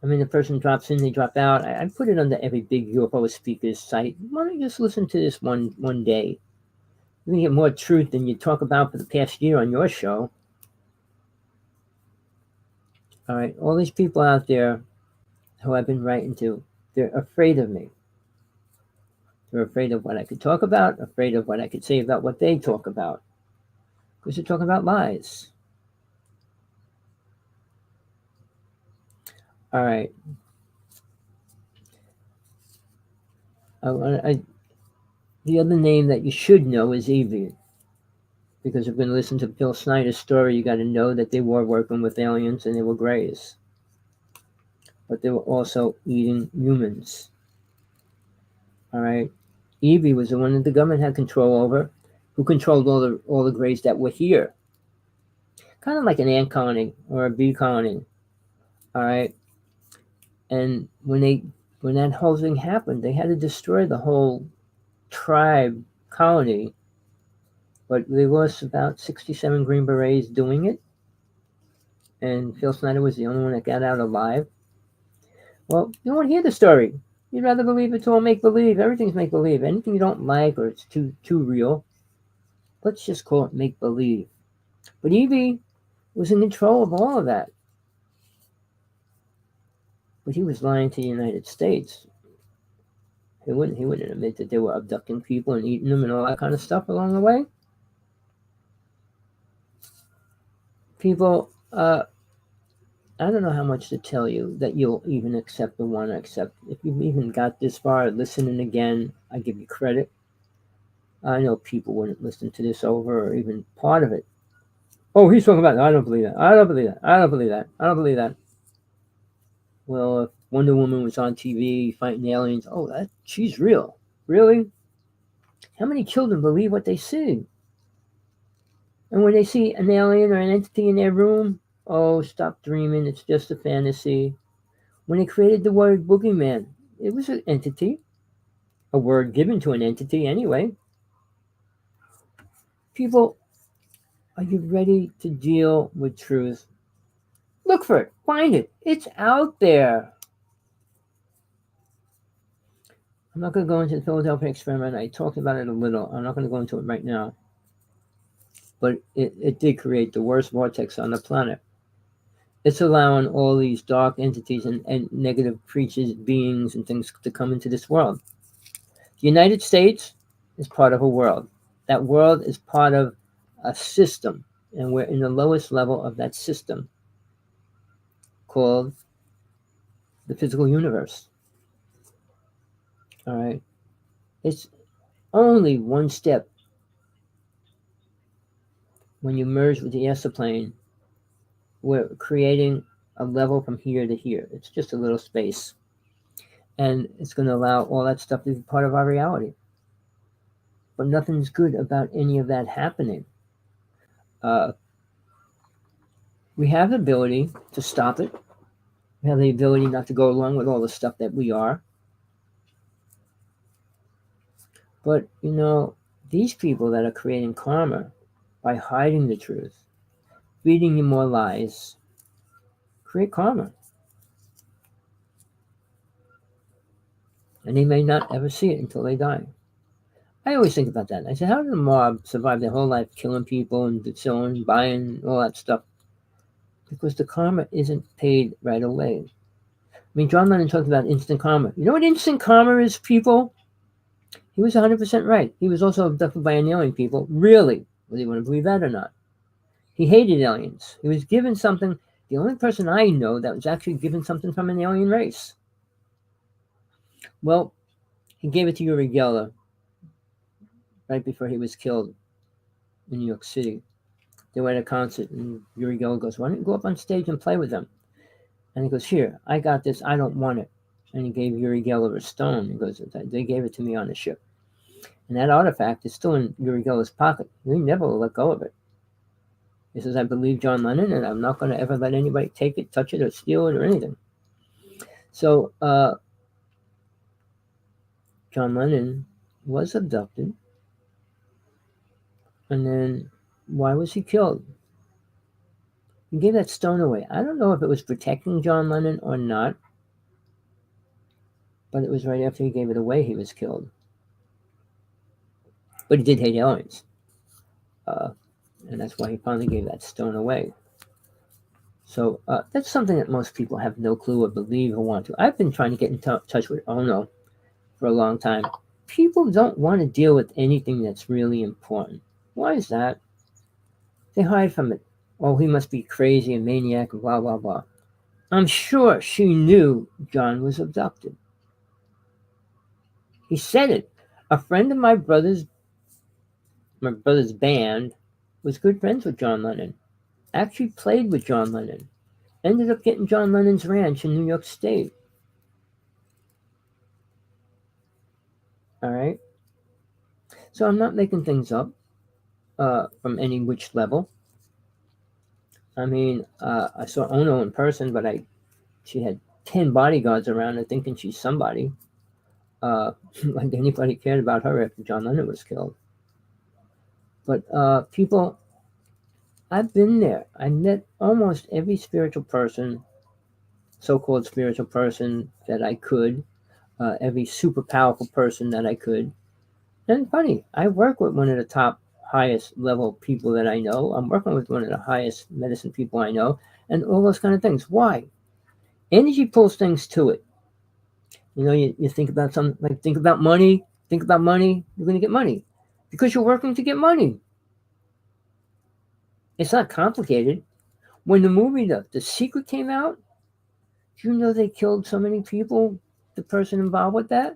S1: I mean, the person drops in, they drop out. I put it under every big UFO speaker's site. Why don't you just listen to this one day? You're going to get more truth than you talk about for the past year on your show. All right, all these people out there who I've been writing to, they're afraid of me. They're afraid of what I could talk about, afraid of what I could say about what they talk about. Because they're talking about lies. All right. The other name that you should know is Evie. Because if you're going to listen to Bill Snyder's story, you got to know that they were working with aliens and they were greys. But they were also eating humans. All right. Evie was the one that the government had control over, who controlled all the greys that were here. Kind of like an ant colony or a bee colony. All right. And when that whole thing happened, they had to destroy the whole tribe colony. But there was about 67 Green Berets doing it. And Phil Snyder was the only one that got out alive. Well, you don't want to hear the story. You'd rather believe it's all make-believe. Everything's make-believe. Anything you don't like or it's too real, let's just call it make-believe. But Evie was in control of all of that. But he was lying to the United States. He wouldn't admit that they were abducting people and eating them and all that kind of stuff along the way. People, I don't know how much to tell you that you'll even accept or want to accept. If you've even got this far, listening again, I give you credit. I know people wouldn't listen to this over or even part of it. Oh, he's talking about it. I don't believe that. I don't believe that. I don't believe that. I don't believe that. Well, if Wonder Woman was on TV fighting aliens, she's real. Really? How many children believe what they see? And when they see an alien or an entity in their room, stop dreaming, it's just a fantasy. When they created the word boogeyman, it was an entity. a word given to an entity anyway. People, are you ready to deal with truth? Look for it. Find it. It's out there. I'm not going to go into the Philadelphia experiment. I talked about it a little. I'm not going to go into it right now. But it did create the worst vortex on the planet. It's allowing all these dark entities and negative creatures, beings, and things to come into this world. The United States is part of a world. That world is part of a system, and we're in the lowest level of that system called the physical universe. All right? It's only one step when you merge with the exoplane. We're creating a level from here to here. It's just a little space. And it's going to allow all that stuff to be part of our reality. But nothing's good about any of that happening. We have the ability to stop it. We have the ability not to go along with all the stuff that we are. But, these people that are creating karma by hiding the truth, feeding you more lies, create karma. And they may not ever see it until they die. I always think about that. I said, how did the mob survive their whole life killing people and selling, buying, all that stuff? Because the karma isn't paid right away. I mean, John Lennon talked about instant karma. You know what instant karma is, people? He was 100% right. He was also abducted by an alien, people. Really? Whether you want to believe that or not. He hated aliens. He was given something. The only person I know that was actually given something from an alien race. Well, he gave it to Uri Geller right before he was killed in New York City. They were at a concert, and Uri Geller goes, why don't you go up on stage and play with them? And he goes, here, I got this. I don't want it. And he gave Uri Geller a stone. He goes, they gave it to me on the ship. And that artifact is still in Uri Geller's pocket. He never will let go of it. He says, I believe John Lennon, and I'm not going to ever let anybody take it, touch it, or steal it, or anything. So, John Lennon was abducted. And then, why was he killed? He gave that stone away. I don't know if it was protecting John Lennon or not, but it was right after he gave it away he was killed. But he did hate aliens. And that's why he finally gave that stone away. So that's something that most people have no clue or believe or want to. I've been trying to get in touch with Ono for a long time. People don't want to deal with anything that's really important. Why is that? They hide from it. Oh, he must be crazy and maniac and blah, blah, blah. I'm sure she knew John was abducted. He said it. A friend of my brother's band was good friends with John Lennon. Actually played with John Lennon. Ended up getting John Lennon's ranch in New York State. All right? So I'm not making things up from any which level. I mean, I saw Ono in person, but she had 10 bodyguards around her thinking she's somebody. Like anybody cared about her after John Lennon was killed. But people, I've been there. I met almost every spiritual person, so-called spiritual person that I could, every super powerful person that I could. And funny, I work with one of the top highest level people that I know. I'm working with one of the highest medicine people I know, and all those kind of things. Why? Energy pulls things to it. You think about something, like think about money, you're going to get money because you're working to get money. It's not complicated. When the movie The Secret came out, do you know they killed so many people, the person involved with that?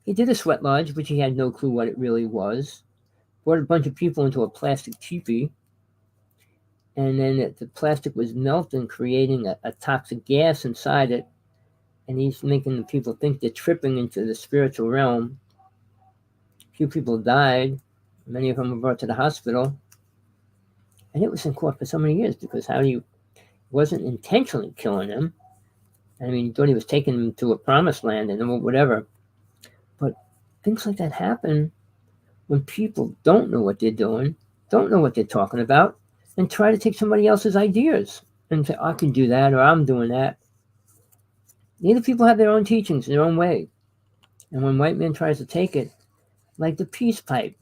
S1: He did a sweat lodge, which he had no clue what it really was. Brought a bunch of people into a plastic teepee, and then the plastic was melting, creating a toxic gas inside it, and he's making the people think they're tripping into the spiritual realm. A few people died. Many of them were brought to the hospital, and it was in court for so many years because wasn't intentionally killing them. I mean, he thought he was taking them to a promised land and whatever. But things like that happen when people don't know what they're doing, don't know what they're talking about, and try to take somebody else's ideas and say, I can do that, or I'm doing that. Native people have their own teachings, their own way. And when white man tries to take it, like the peace pipe,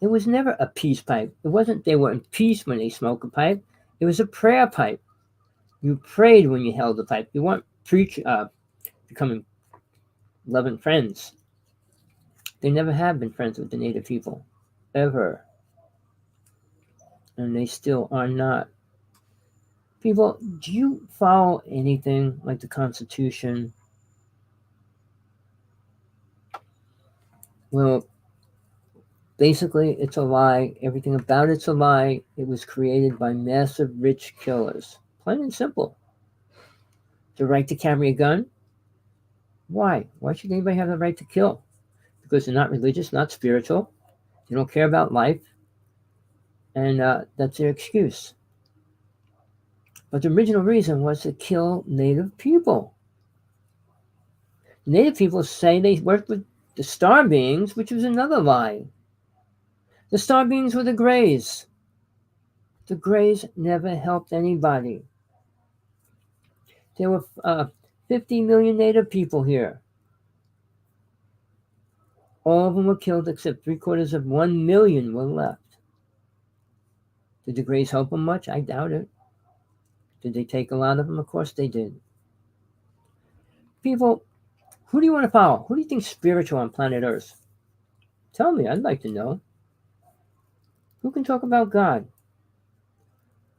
S1: it was never a peace pipe. It wasn't they were in peace when they smoked a pipe. It was a prayer pipe. You prayed when you held the pipe. You weren't becoming loving friends. They never have been friends with the native people, ever. And they still are not. People, do you follow anything like the Constitution? Well, basically, it's a lie. Everything about it's a lie. It was created by massive rich killers. Plain and simple. The right to carry a gun? Why? Why should anybody have the right to kill? Because they're not religious, not spiritual. They don't care about life. And that's their excuse. But the original reason was to kill native people. Native people say they worked with the star beings, which was another lie. The star beings were the Greys. The Greys never helped anybody. There were 50 million native people here. All of them were killed except 1/4 million were left. Did the Greys help them much? I doubt it. Did they take a lot of them? Of course they did. People, who do you want to follow? Who do you think is spiritual on planet Earth? Tell me, I'd like to know. Who can talk about God?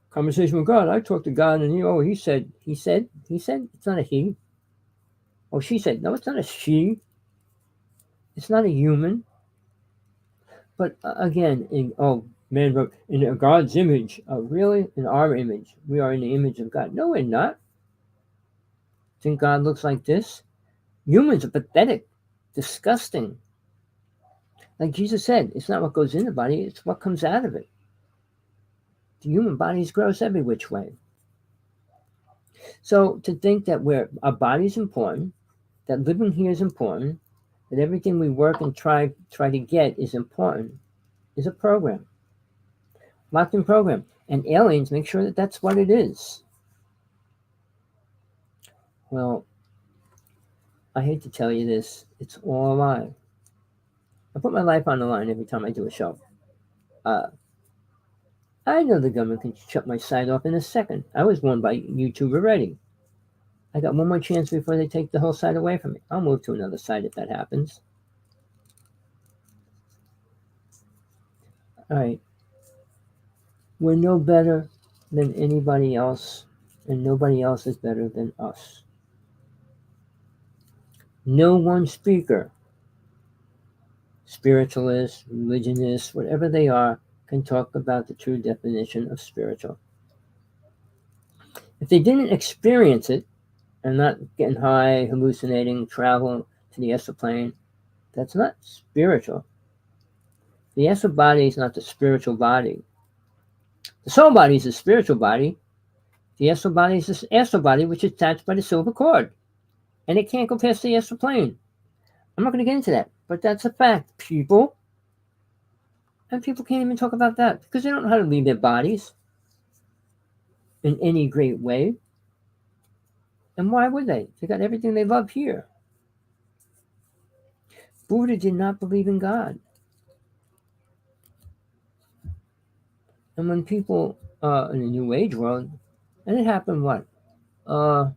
S1: Conversation with God. I talked to God and he said, it's not a he. Oh, she said, no, it's not a she. It's not a human. But again, in God's image, really? In our image. We are in the image of God. No, we're not. Think God looks like this? Humans are pathetic, disgusting. Like Jesus said, it's not what goes in the body, it's what comes out of it. The human body is gross every which way. So to think that our body is important, that living here is important, that everything we work and try to get is important, is a program. Locked in program. And aliens make sure that that's what it is. Well, I hate to tell you this, it's all a lie. I put my life on the line every time I do a show. I know the government can shut my site off in a second. I was warned by YouTube already. I got one more chance before they take the whole site away from me. I'll move to another site if that happens. All right. We're no better than anybody else, and nobody else is better than us. No one speaker, spiritualist, religionist, whatever they are, can talk about the true definition of spiritual. If they didn't experience it, and not getting high, hallucinating, travel to the astral plane, that's not spiritual. The astral body is not the spiritual body. The soul body is the spiritual body. The astral body is the astral body, which is attached by the silver cord. And it can't go past the astral plane. I'm not going to get into that, but that's a fact, people. And people can't even talk about that because they don't know how to leave their bodies in any great way. And why would they? They got everything they love here. Buddha did not believe in God. And when people in the New Age world, and it happened a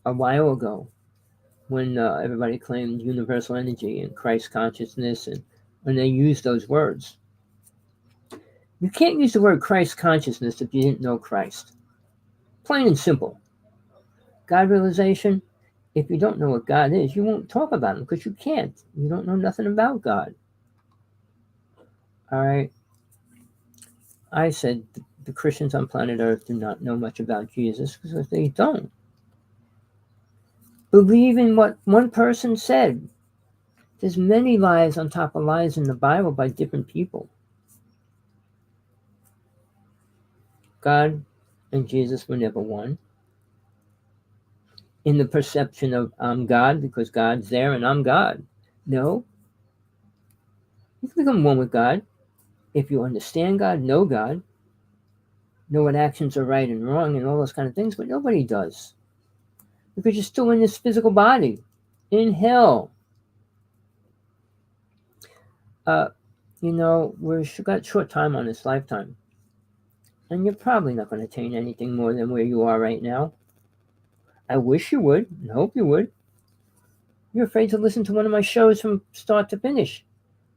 S1: while ago, when everybody claimed universal energy and Christ consciousness, and when they used those words. You can't use the word Christ consciousness if you didn't know Christ. Plain and simple. God realization, if you don't know what God is, you won't talk about him because you can't. You don't know nothing about God. All right. I said the Christians on planet Earth do not know much about Jesus because they don't. Believe in what one person said. There's many lies on top of lies in the Bible by different people. God and Jesus were never one. In the perception of I'm God because God's there and I'm God. No, you can become one with God if you understand God, know what actions are right and wrong and all those kind of things, but nobody does. Because you're still in this physical body, in hell. We've got short time on this lifetime. And you're probably not going to attain anything more than where you are right now. I wish you would, and hope you would. You're afraid to listen to one of my shows from start to finish.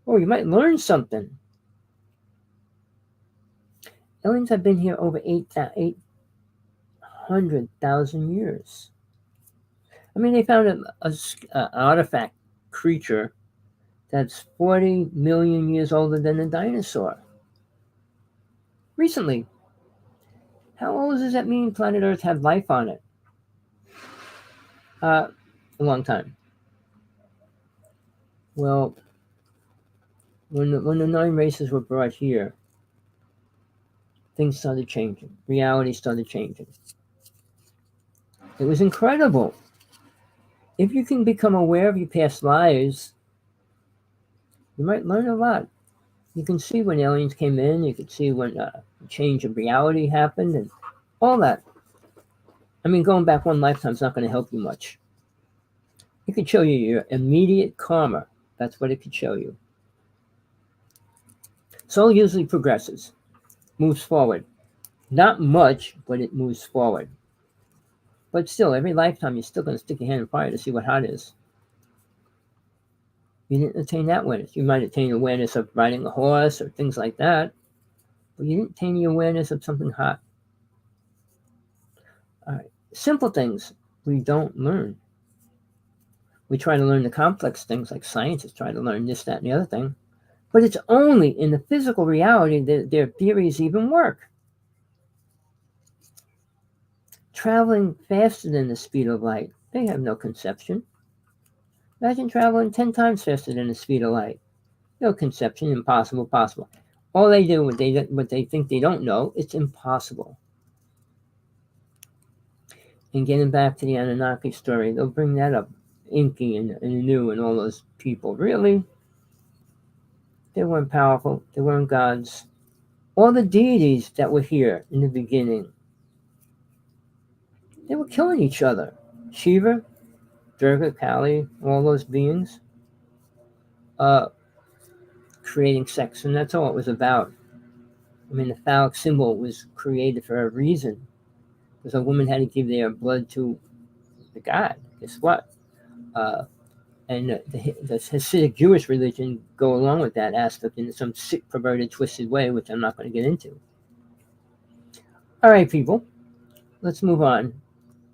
S1: Oh, you might learn something. Aliens have been here over 800,000 years. I mean, they found an artifact creature that's 40 million years older than a dinosaur. Recently. How old does that mean planet Earth had life on it? A long time. Well, when the 9 races were brought here, things started changing. Reality started changing. It was incredible. If you can become aware of your past lives, you might learn a lot. You can see when aliens came in. You can see when a change of reality happened and all that. I mean, going back one lifetime is not going to help you much. It could show you your immediate karma. That's what it could show you. Soul usually progresses, moves forward. Not much, but it moves forward. But still, every lifetime, you're still going to stick your hand in fire to see what hot is. You didn't attain that awareness. You might attain awareness of riding a horse or things like that, but you didn't attain the awareness of something hot. All right. Simple things we don't learn. We try to learn the complex things like scientists try to learn this, that, and the other thing. But it's only in the physical reality that their theories even work. Traveling faster than the speed of light, they have no conception. Imagine traveling 10 times faster than the speed of light. No conception, impossible, possible. All they do, what they think they don't know, it's impossible. And getting back to the Anunnaki story, they'll bring that up. Inky and Anu and all those people. Really? They weren't powerful. They weren't gods. All the deities that were here in the beginning, they were killing each other. Shiva, Durga, Kali, all those beings, creating sex, and that's all it was about. I mean, the phallic symbol was created for a reason, because a woman had to give their blood to the god. Guess what? And the Hasidic Jewish religion go along with that aspect in some sick, perverted, twisted way, which I'm not going to get into. All right, people, let's move on.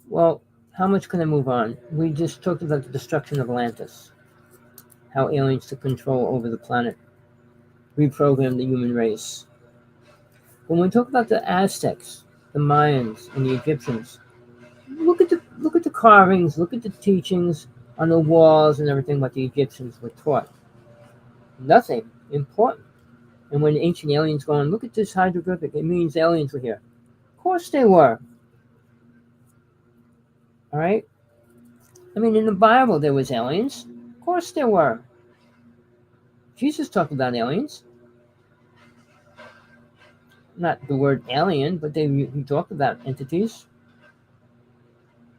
S1: Well, how much can I move on? We just talked about the destruction of Atlantis, how aliens took control over the planet, reprogrammed the human race. When we talk about the Aztecs, the Mayans, and the Egyptians, look at the carvings, look at the teachings on the walls and everything what the Egyptians were taught. Nothing important. And when ancient aliens go on, look at this hieroglyphic, it means aliens were here. Of course they were. All right? I mean, in the Bible there was aliens. Of course there were. Jesus talked about aliens. Not the word alien, but he talked about entities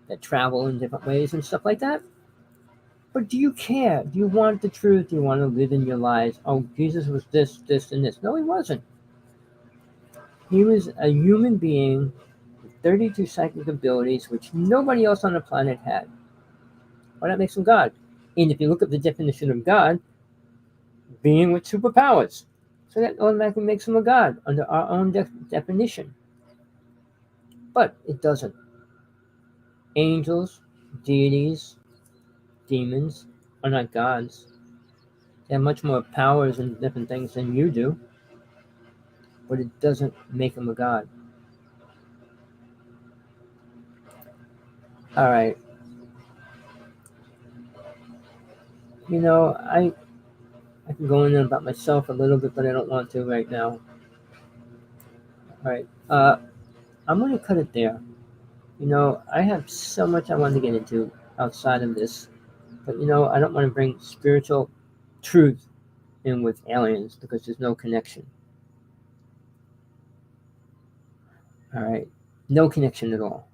S1: that travel in different ways and stuff like that. But do you care? Do you want the truth? Do you want to live in your lies? Oh, Jesus was this, this, and this. No, he wasn't. He was a human being with 32 psychic abilities, which nobody else on the planet had. Well, that makes him God. And if you look up the definition of God, being with superpowers. So that automatically makes him a God under our own definition. But it doesn't. Angels, deities, demons are not gods. They have much more powers and different things than you do. But it doesn't make them a god. All right. You know, I can go in about myself a little bit, but I don't want to right now. All right. I'm going to cut it there. You know, I have so much I want to get into outside of this. But I don't want to bring spiritual truth in with aliens because there's no connection. All right? No connection at all.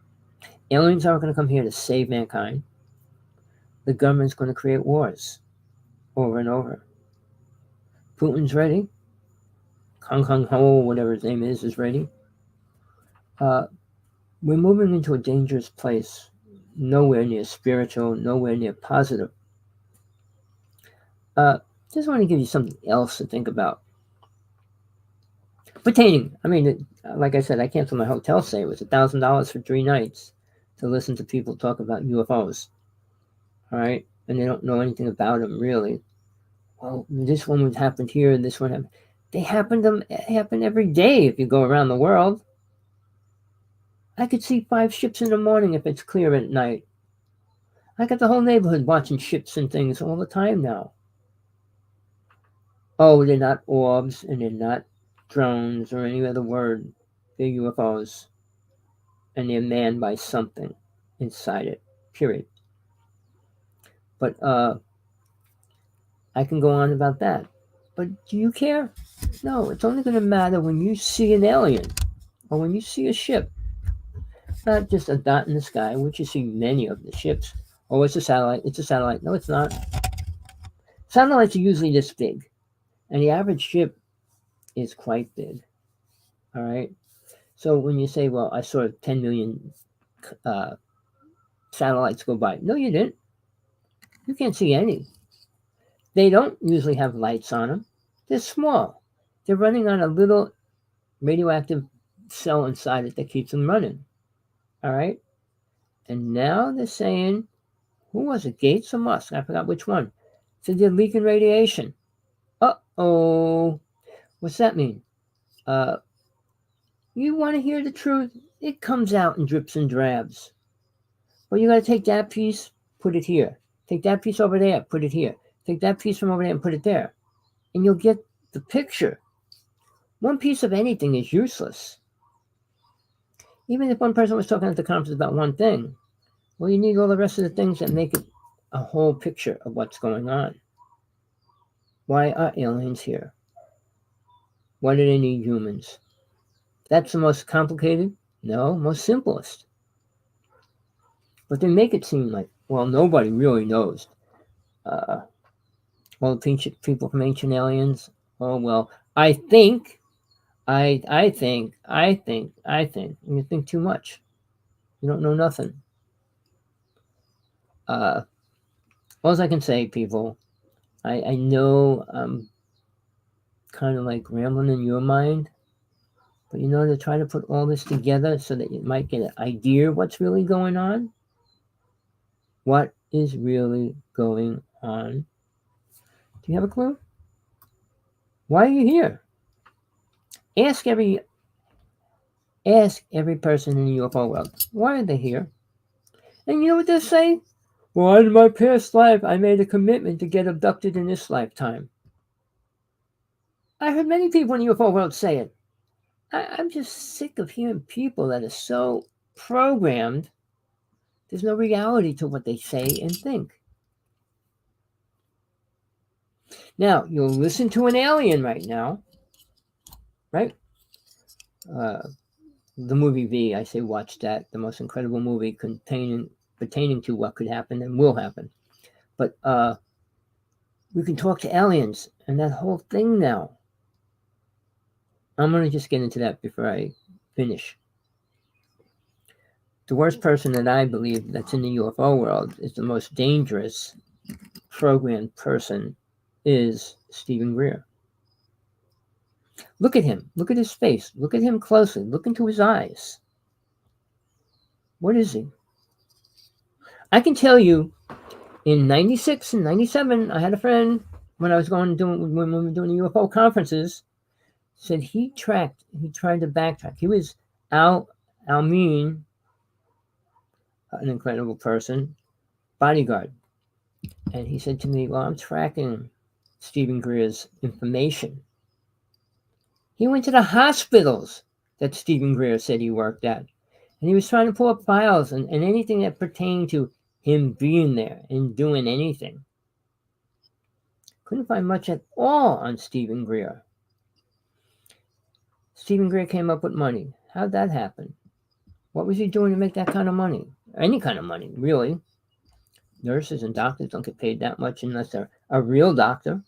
S1: Aliens aren't going to come here to save mankind. The government's going to create wars over and over. Putin's ready. Kong Kong Ho, whatever his name is ready. We're moving into a dangerous place. Nowhere near spiritual, nowhere near positive. Just want to give you something else to think about. Pertaining, like I said, I canceled my hotel stay. It was $1,000 for 3 nights to listen to people talk about UFOs. All right, and they don't know anything about them really. Well, this one would happen here, and this one happened. They happen every day if you go around the world. I could see 5 ships in the morning if it's clear at night. I got the whole neighborhood watching ships and things all the time now. Oh, they're not orbs, and they're not drones or any other word. They're UFOs. And they're manned by something inside it. Period. But I can go on about that. But do you care? No, it's only going to matter when you see an alien or when you see a ship. Not just a dot in the sky, which you see many of the ships. Oh, it's a satellite. It's a satellite. No, it's not. Satellites are usually this big. And the average ship is quite big. All right? So when you say, well, I saw 10 million satellites go by. No, you didn't. You can't see any. They don't usually have lights on them. They're small. They're running on a little radioactive cell inside it that keeps them running. All right? And now they're saying, who was it, Gates or Musk? I forgot which one. Said they're leaking radiation. Uh-oh. What's that mean? You want to hear the truth? It comes out in drips and drabs. Well, you got to take that piece, put it here. Take that piece over there, put it here. Take that piece from over there and put it there. And you'll get the picture. One piece of anything is useless. Even if one person was talking at the conference about one thing, well, you need all the rest of the things that make it a whole picture of what's going on. Why are aliens here? Why do they need humans? That's the most complicated? No, most simplest. But they make it seem like, well, nobody really knows. All the people from Ancient Aliens, oh, well, I think. And you think too much. You don't know nothing. All I can say, people, I know I'm kind of like rambling in your mind, but to try to put all this together so that you might get an idea of what's really going on. What is really going on? Do you have a clue? Why are you here? Ask every person in the UFO world, why are they here? And you know what they say? Well, in my past life, I made a commitment to get abducted in this lifetime. I heard many people in the UFO world say it. I'm just sick of hearing people that are so programmed. There's no reality to what they say and think. Now, you'll listen to an alien right now, right? The movie V, I say watch that. The most incredible movie pertaining to what could happen and will happen. But we can talk to aliens and that whole thing now. I'm going to just get into that before I finish. The worst person that I believe that's in the UFO world is the most dangerous programmed person is Stephen Greer. Look at him. Look at his face. Look at him closely. Look into his eyes. What is he? I can tell you, in 96 and 97, I had a friend when we were doing the UFO conferences, said he tried to backtrack. He was Almin, an incredible person, bodyguard. And he said to me, well, I'm tracking Stephen Greer's information. He went to the hospitals that Stephen Greer said he worked at. And he was trying to pull up files and anything that pertained to him being there and doing anything. Couldn't find much at all on Stephen Greer. Stephen Greer came up with money. How'd that happen? What was he doing to make that kind of money? Any kind of money, really. Nurses and doctors don't get paid that much unless they're a real doctor,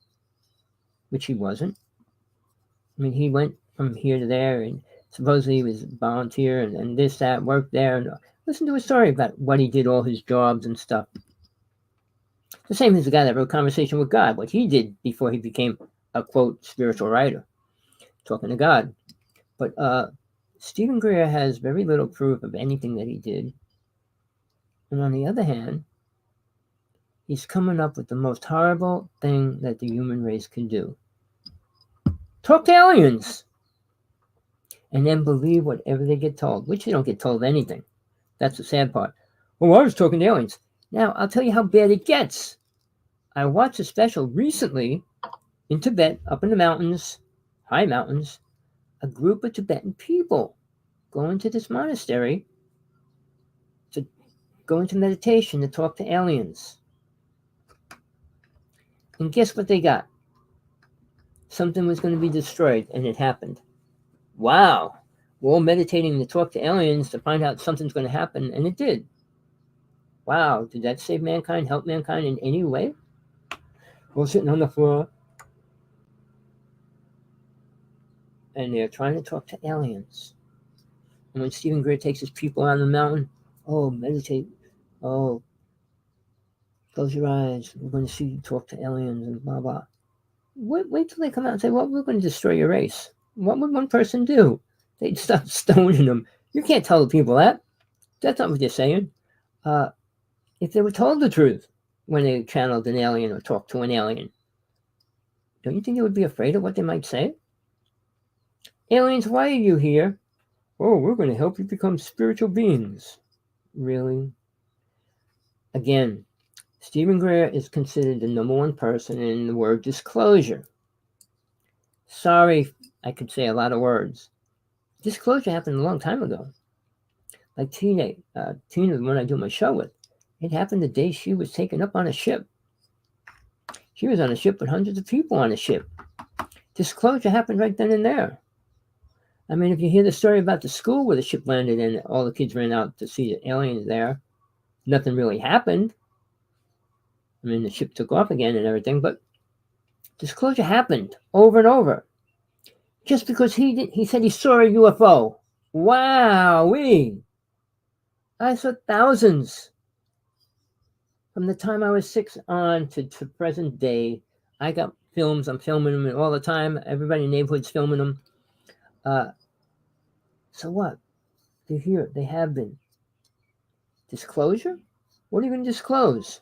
S1: which he wasn't. I mean, he went from here to there, and supposedly he was a volunteer and this, that, worked there. And listen to his story about what he did, all his jobs and stuff. The same as the guy that wrote Conversation with God, what he did before he became a, quote, spiritual writer, talking to God. But Stephen Greer has very little proof of anything that he did. And on the other hand, he's coming up with the most horrible thing that the human race can do. Talk to aliens! And then believe whatever they get told, which they don't get told anything. That's the sad part. Well, I was talking to aliens. Now, I'll tell you how bad it gets. I watched a special recently in Tibet, up in the mountains, high mountains, a group of Tibetan people go into this monastery to go into meditation to talk to aliens. And guess what they got? Something was going to be destroyed, and it happened. Wow. We're all meditating to talk to aliens to find out something's going to happen, and it did. Wow. Did that save mankind, help mankind in any way? We're sitting on the floor, and they're trying to talk to aliens. And when Stephen Greer takes his people out on the mountain, oh, meditate. Oh, close your eyes. We're going to see you talk to aliens and blah, blah. Wait till they come out and say, well, we're going to destroy your race. What would one person do? They'd stop stoning them. You can't tell the people that. That's not what they're saying. If they were told the truth when they channeled an alien or talked to an alien, don't you think they would be afraid of what they might say? Aliens, why are you here? Oh, we're going to help you become spiritual beings. Really? Again, Stephen Greer is considered the #1 person in the word disclosure. Sorry, I could say a lot of words. Disclosure happened a long time ago. Like Tina, the one I do my show with, it happened the day she was taken up on a ship. She was on a ship with hundreds of people on a ship. Disclosure happened right then and there. I mean, if you hear the story about the school where the ship landed and all the kids ran out to see the aliens there, nothing really happened. I mean, the ship took off again and everything, but disclosure happened over and over. Just because he said he saw a UFO. Wowee! I saw thousands. From the time I was 6 on to present day, I got films. I'm filming them all the time. Everybody in the neighborhood's filming them. So what? They're here. They have been. Disclosure? What are you going to disclose?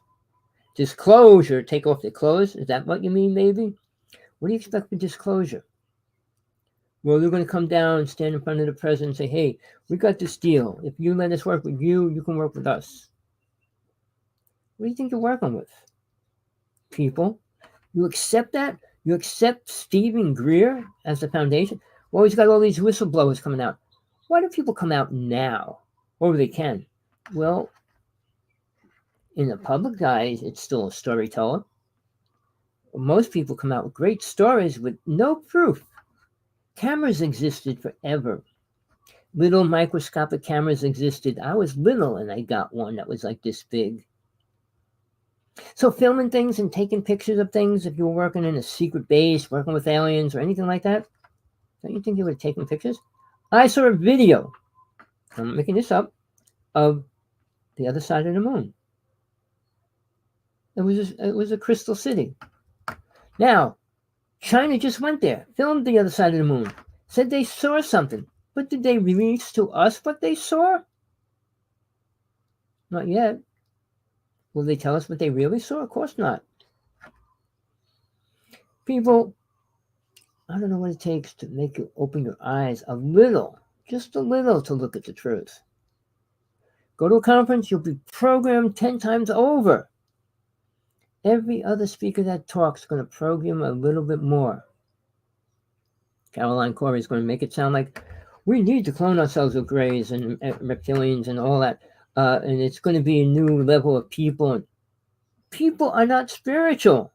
S1: Disclosure, take off their clothes? Is that what you mean, maybe? What do you expect for disclosure? Well, they're going to come down and stand in front of the president and say, hey, we got this deal. If you let us work with you, you can work with us. What do you think you're working with? People? You accept that? You accept Stephen Greer as the foundation? Well, he's got all these whistleblowers coming out. Why do people come out now? Or they can? Well, in the public eyes, it's still a storyteller. Most people come out with great stories with no proof. Cameras existed forever. Little microscopic cameras existed. I was little and I got one that was like this big. So filming things and taking pictures of things, if you were working in a secret base, working with aliens or anything like that, don't you think you would have taken pictures? I saw a video, I'm not making this up, of the other side of the moon. It was a crystal city. Now, China just went there, filmed the other side of the moon, said they saw something. But did they release to us what they saw? Not yet. Will they tell us what they really saw? Of course not. People, I don't know what it takes to make you open your eyes a little, just a little, to look at the truth. Go to a conference, you'll be programmed 10 times over. Every other speaker that talks is going to program a little bit more. Caroline Corey is going to make it sound like we need to clone ourselves with greys and reptilians and all that. and it's going to be a new level of people. And people are not spiritual.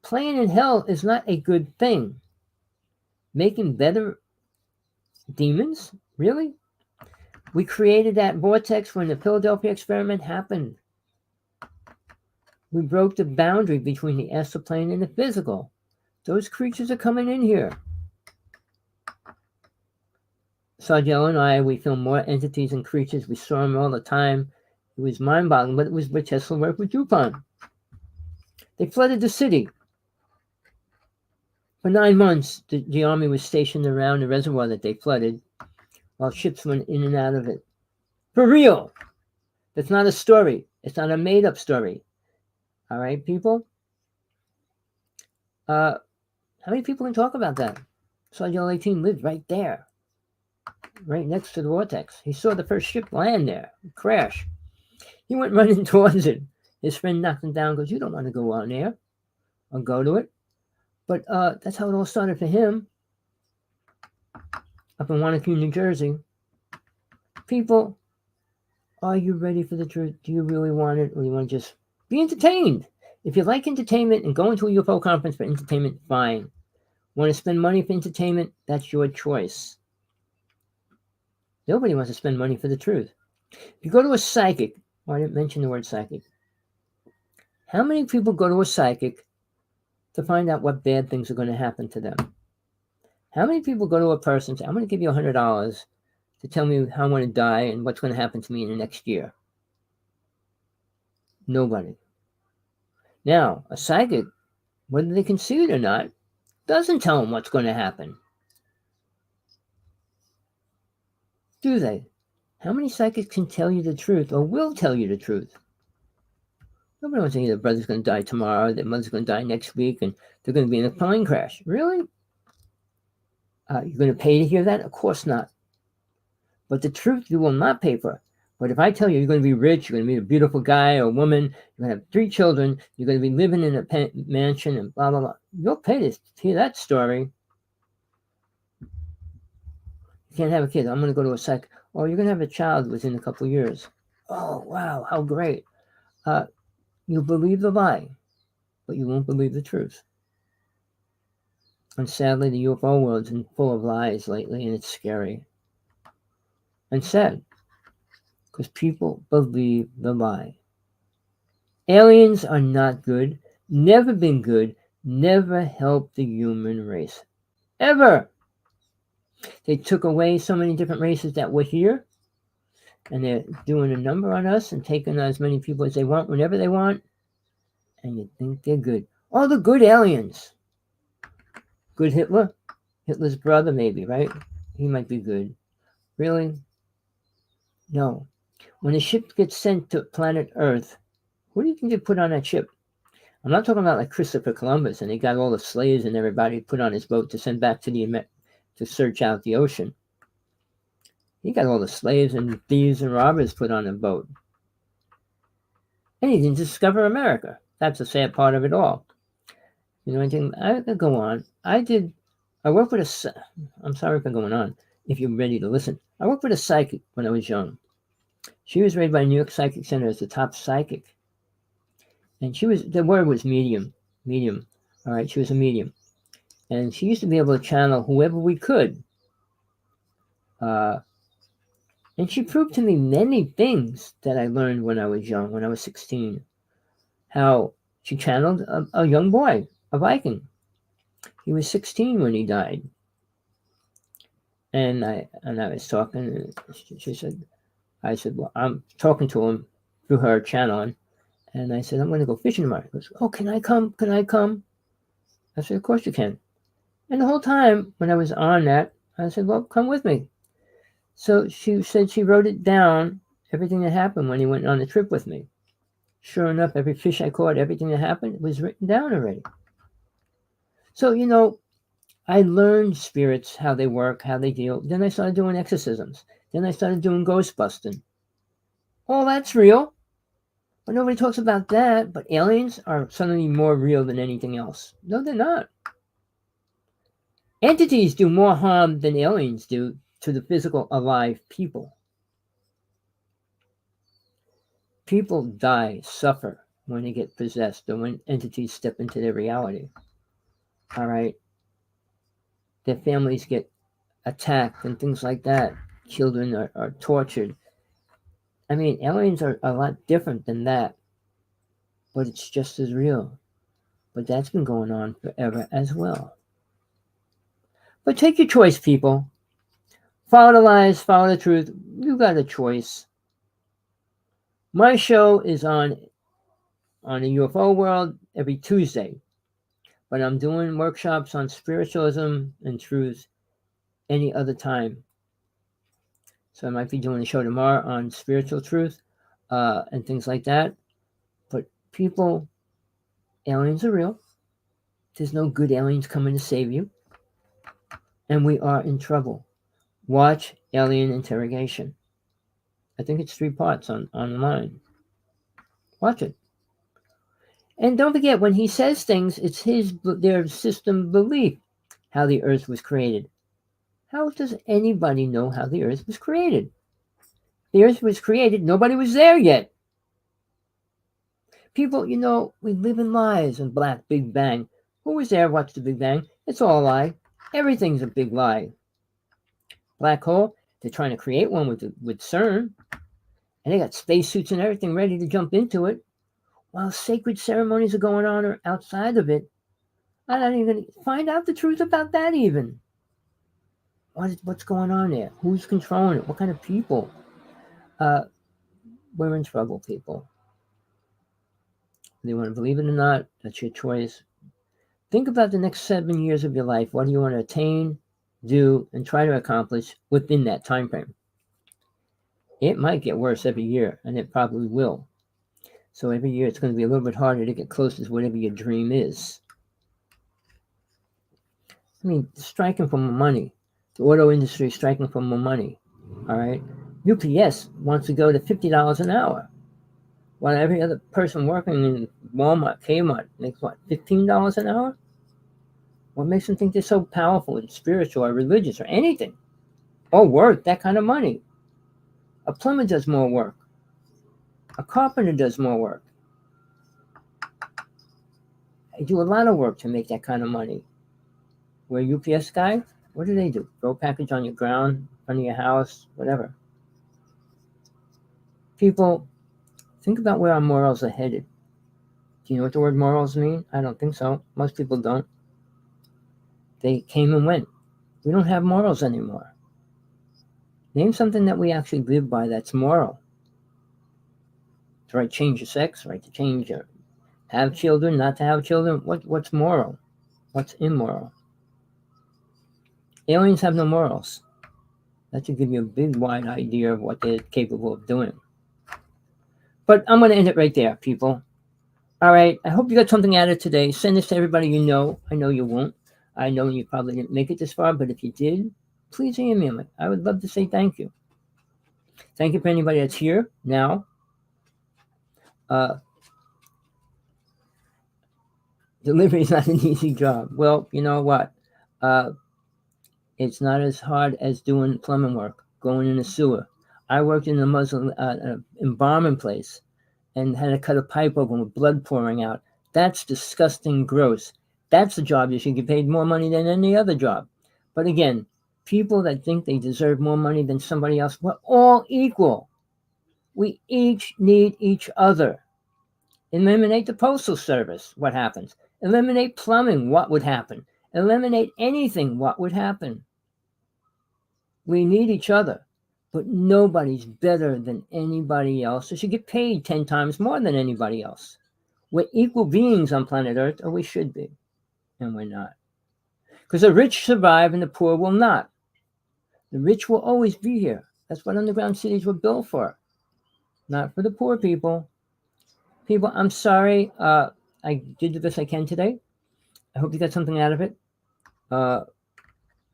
S1: Playing in hell is not a good thing. Making better demons? Really? We created that vortex when the Philadelphia experiment happened. We broke the boundary between the astral plane and the physical. Those creatures are coming in here. Sargel and I, we filmed more entities and creatures. We saw them all the time. It was mind-boggling, but it was where Tesla worked with DuPont. They flooded the city. For 9 months, the army was stationed around the reservoir that they flooded, while ships went in and out of it. For real! That's not a story. It's not a made-up story. All right, people? How many people can talk about that? Sargel 18 lived right there, right next to the vortex. He saw the first ship land there, crash. He went running towards it. His friend knocked him down, goes, "You don't want to go on there or go to it." But that's how it all started for him. Up in Wanacue, New Jersey. People, are you ready for the truth? Do you really want it? Or you want to just be entertained? If you like entertainment and going to a UFO conference for entertainment, fine. Want to spend money for entertainment? That's your choice. Nobody wants to spend money for the truth. If you go to a psychic, I didn't mention the word psychic. How many people go to a psychic to find out what bad things are going to happen to them? How many people go to a person and say, "I'm going to give you $100 to tell me how I'm going to die and what's going to happen to me in the next year"? Nobody. Now, a psychic, whether they can see it or not, doesn't tell them what's going to happen. Do they? How many psychics can tell you the truth or will tell you the truth? Nobody wants to hear their brother's going to die tomorrow, their mother's going to die next week, and they're going to be in a plane crash. Really? You're going to pay to hear that? Of course not. But the truth you will not pay for. But if I tell you you're going to be rich, you're going to meet a beautiful guy or woman, you're going to have 3 children, you're going to be living in a mansion and blah, blah, blah, you'll pay to hear that story. You can't have a kid. I'm going to go to a psych. Oh, you're going to have a child within a couple of years. Oh, wow, how great. You'll believe the lie, but you won't believe the truth. And sadly, the UFO world's been full of lies lately, and it's scary. And sad, because people believe the lie. Aliens are not good, never been good, never helped the human race. Ever! They took away so many different races that were here, and they're doing a number on us and taking as many people as they want whenever they want, and you think they're good. Oh, the good aliens. Good Hitler? Hitler's brother, maybe, right? He might be good. Really? No. When a ship gets sent to planet Earth, what do you think they put on that ship? I'm not talking about like Christopher Columbus, and he got all the slaves and everybody put on his boat to send back to search out the ocean. He got all the slaves and thieves and robbers put on a boat. And he didn't discover America. That's the sad part of it all. You know anything? I could go on. I worked with I'm sorry for going on, if you're ready to listen. I worked with a psychic when I was young. She was rated by New York Psychic Center as the top psychic. And the word was medium. All right, she was a medium. And she used to be able to channel whoever we could. And she proved to me many things that I learned when I was young, when I was 16. How she channeled a young boy, a Viking. He was 16 when he died. And I was talking, and I said, well, I'm talking to him through her channeling. And I said, I'm going to go fishing tomorrow. He goes, oh, can I come? Can I come? I said, of course you can. And the whole time when I was on that, I said, well, come with me. So she said she wrote it down, everything that happened when he went on the trip with me. Sure enough, every fish I caught, everything that happened was written down already. So, you know, I learned spirits, how they work, how they deal. Then I started doing exorcisms. Then I started doing ghost busting. All that's real. But nobody talks about that. But aliens are suddenly more real than anything else. No, they're not. Entities do more harm than aliens do to the physical alive people. People die, suffer when they get possessed or when entities step into their reality. All right? Their families get attacked and things like that. Children are tortured. I mean, aliens are a lot different than that, but it's just as real. But that's been going on forever as well. But take your choice, people. Follow the lies, follow the truth. You got a choice. My show is on the UFO world every Tuesday, but I'm doing workshops on spiritualism and truth any other time. So I might be doing a show tomorrow on spiritual truth and things like that. But people, aliens are real. There's no good aliens coming to save you. And we are in trouble. Watch Alien Interrogation. I think it's 3 parts online. Watch it. And don't forget, when he says things, it's their system belief how the earth was created. How does anybody know how the earth was created? The earth was created, nobody was there yet. People, we live in lies and black Big Bang. Who was there, watched the Big Bang? It's all a lie. Everything's a big lie. Black hole, they're trying to create one with CERN. And they got spacesuits and everything ready to jump into it. While sacred ceremonies are going on outside of it. I'm not even going to find out the truth about that even. What's going on there? Who's controlling it? What kind of people? We're in trouble, people. Whether you want to believe it or not, that's your choice. Think about the next 7 years of your life. What do you want to attain, do, and try to accomplish within that time frame? It might get worse every year, and it probably will. So every year it's going to be a little bit harder to get close to whatever your dream is. I mean, striking for more money. The auto industry is striking for more money. All right? UPS wants to go to $50 an hour. While every other person working in Walmart, Kmart makes what, $15 an hour? What makes them think they're so powerful and spiritual or religious or anything? Or worth that kind of money? A plumber does more work. A carpenter does more work. They do a lot of work to make that kind of money. Where UPS guy, what do? Throw a package on your ground, in front of your house, whatever. People, think about where our morals are headed. Do you know what the word morals mean? I don't think so. Most people don't. They came and went. We don't have morals anymore. Name something that we actually live by that's moral. The right to change your sex, right to change your have children, not to have children. What's moral? What's immoral? Aliens have no morals. That should give you a big, wide idea of what they're capable of doing. But I'm going to end it right there, people. All right. I hope you got something out of it today. Send this to everybody you know. I know you won't. I know you probably didn't make it this far, but if you did, please email me. I would love to say thank you. Thank you for anybody that's here now. Delivery is not an easy job. Well, you know what? It's not as hard as doing plumbing work, going in a sewer. I worked in a Muslim embalming place and had to cut a pipe open with blood pouring out. That's disgusting, gross. That's a job you should get paid more money than any other job. But again, people that think they deserve more money than somebody else, we're all equal. We each need each other. Eliminate the postal service, what happens? Eliminate plumbing, what would happen? Eliminate anything, what would happen? We need each other, but nobody's better than anybody else. They should get paid 10 times more than anybody else. We're equal beings on planet Earth, or we should be, and we're not. Because the rich survive and the poor will not. The rich will always be here. That's what underground cities were built for, not for the poor people. People, I'm sorry. I did the best I can today. I hope you got something out of it.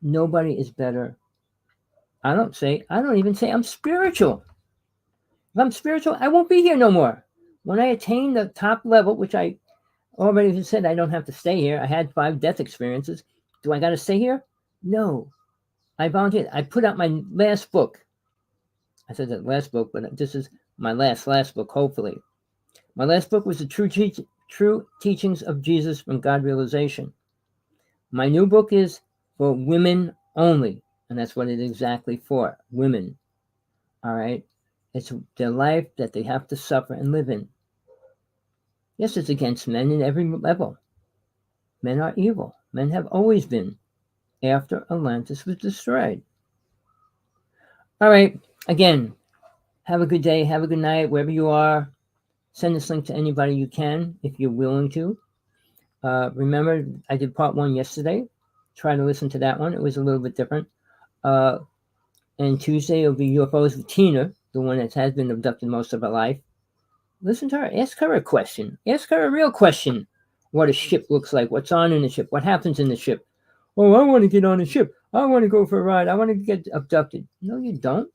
S1: Nobody is better. I don't even say I'm spiritual. If I'm spiritual, I won't be here no more. When I attain the top level, which I already said I don't have to stay here. I had 5 death experiences. Do I got to stay here? No. I volunteered. I put out my last book. I said that last book, but this is my last book, hopefully. My last book was the True Teachings of Jesus from God Realization. My new book is for women only, and that's what it's exactly for, women. All right? It's their life that they have to suffer and live in. Yes, it's against men in every level. Men are evil. Men have always been, after Atlantis was destroyed. All right, again, have a good day, have a good night, wherever you are. Send this link to anybody you can, if you're willing to. Remember, I did part 1 yesterday. Try to listen to that one. It was a little bit different. And Tuesday will be UFOs with Tina, the one that has been abducted most of her life. Listen to her. Ask her a question. Ask her a real question. What a ship looks like. What's on in the ship. What happens in the ship. Oh, I want to get on a ship. I want to go for a ride. I want to get abducted. No, you don't.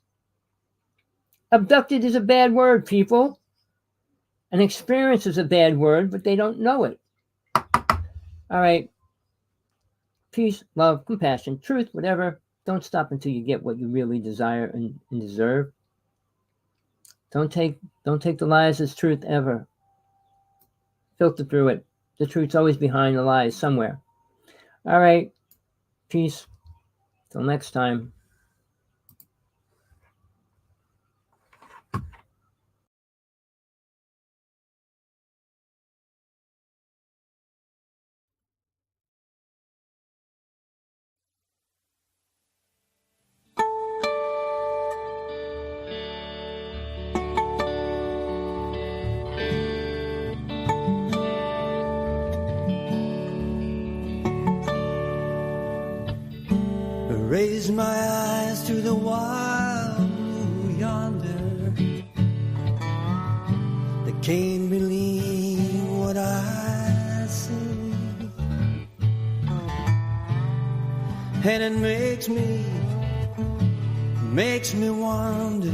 S1: Abducted is a bad word, people. An experience is a bad word, but they don't know it. All right. Peace, love, compassion, truth, whatever. Don't stop until you get what you really desire and deserve. Don't take the lies as truth ever. Filter through it. The truth's always behind the lies somewhere. All right. Peace. Till next time.
S2: Raise my eyes to the wild blue yonder. They can't believe what I see, and it makes me wonder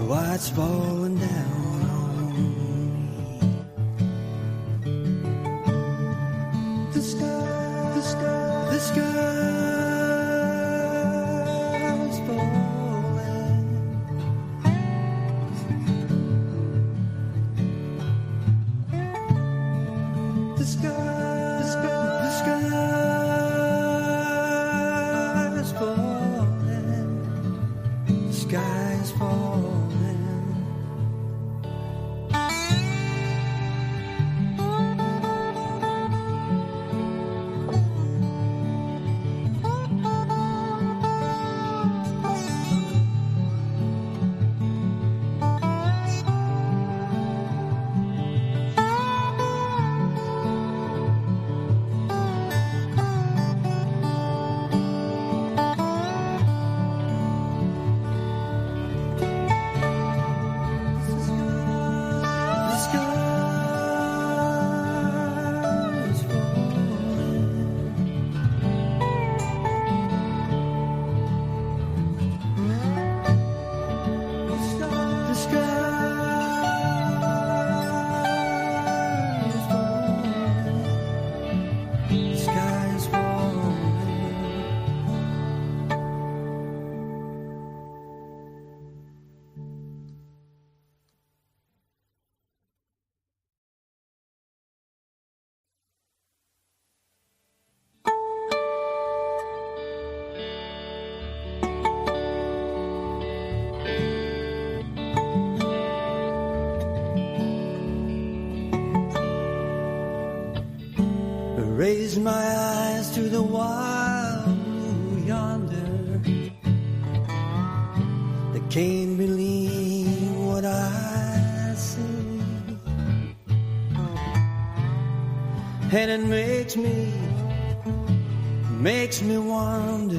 S2: why it's falling down on me. The sky, the sky, the sky. Raise my eyes to the wild blue yonder. They can't believe what I see, and it makes me wonder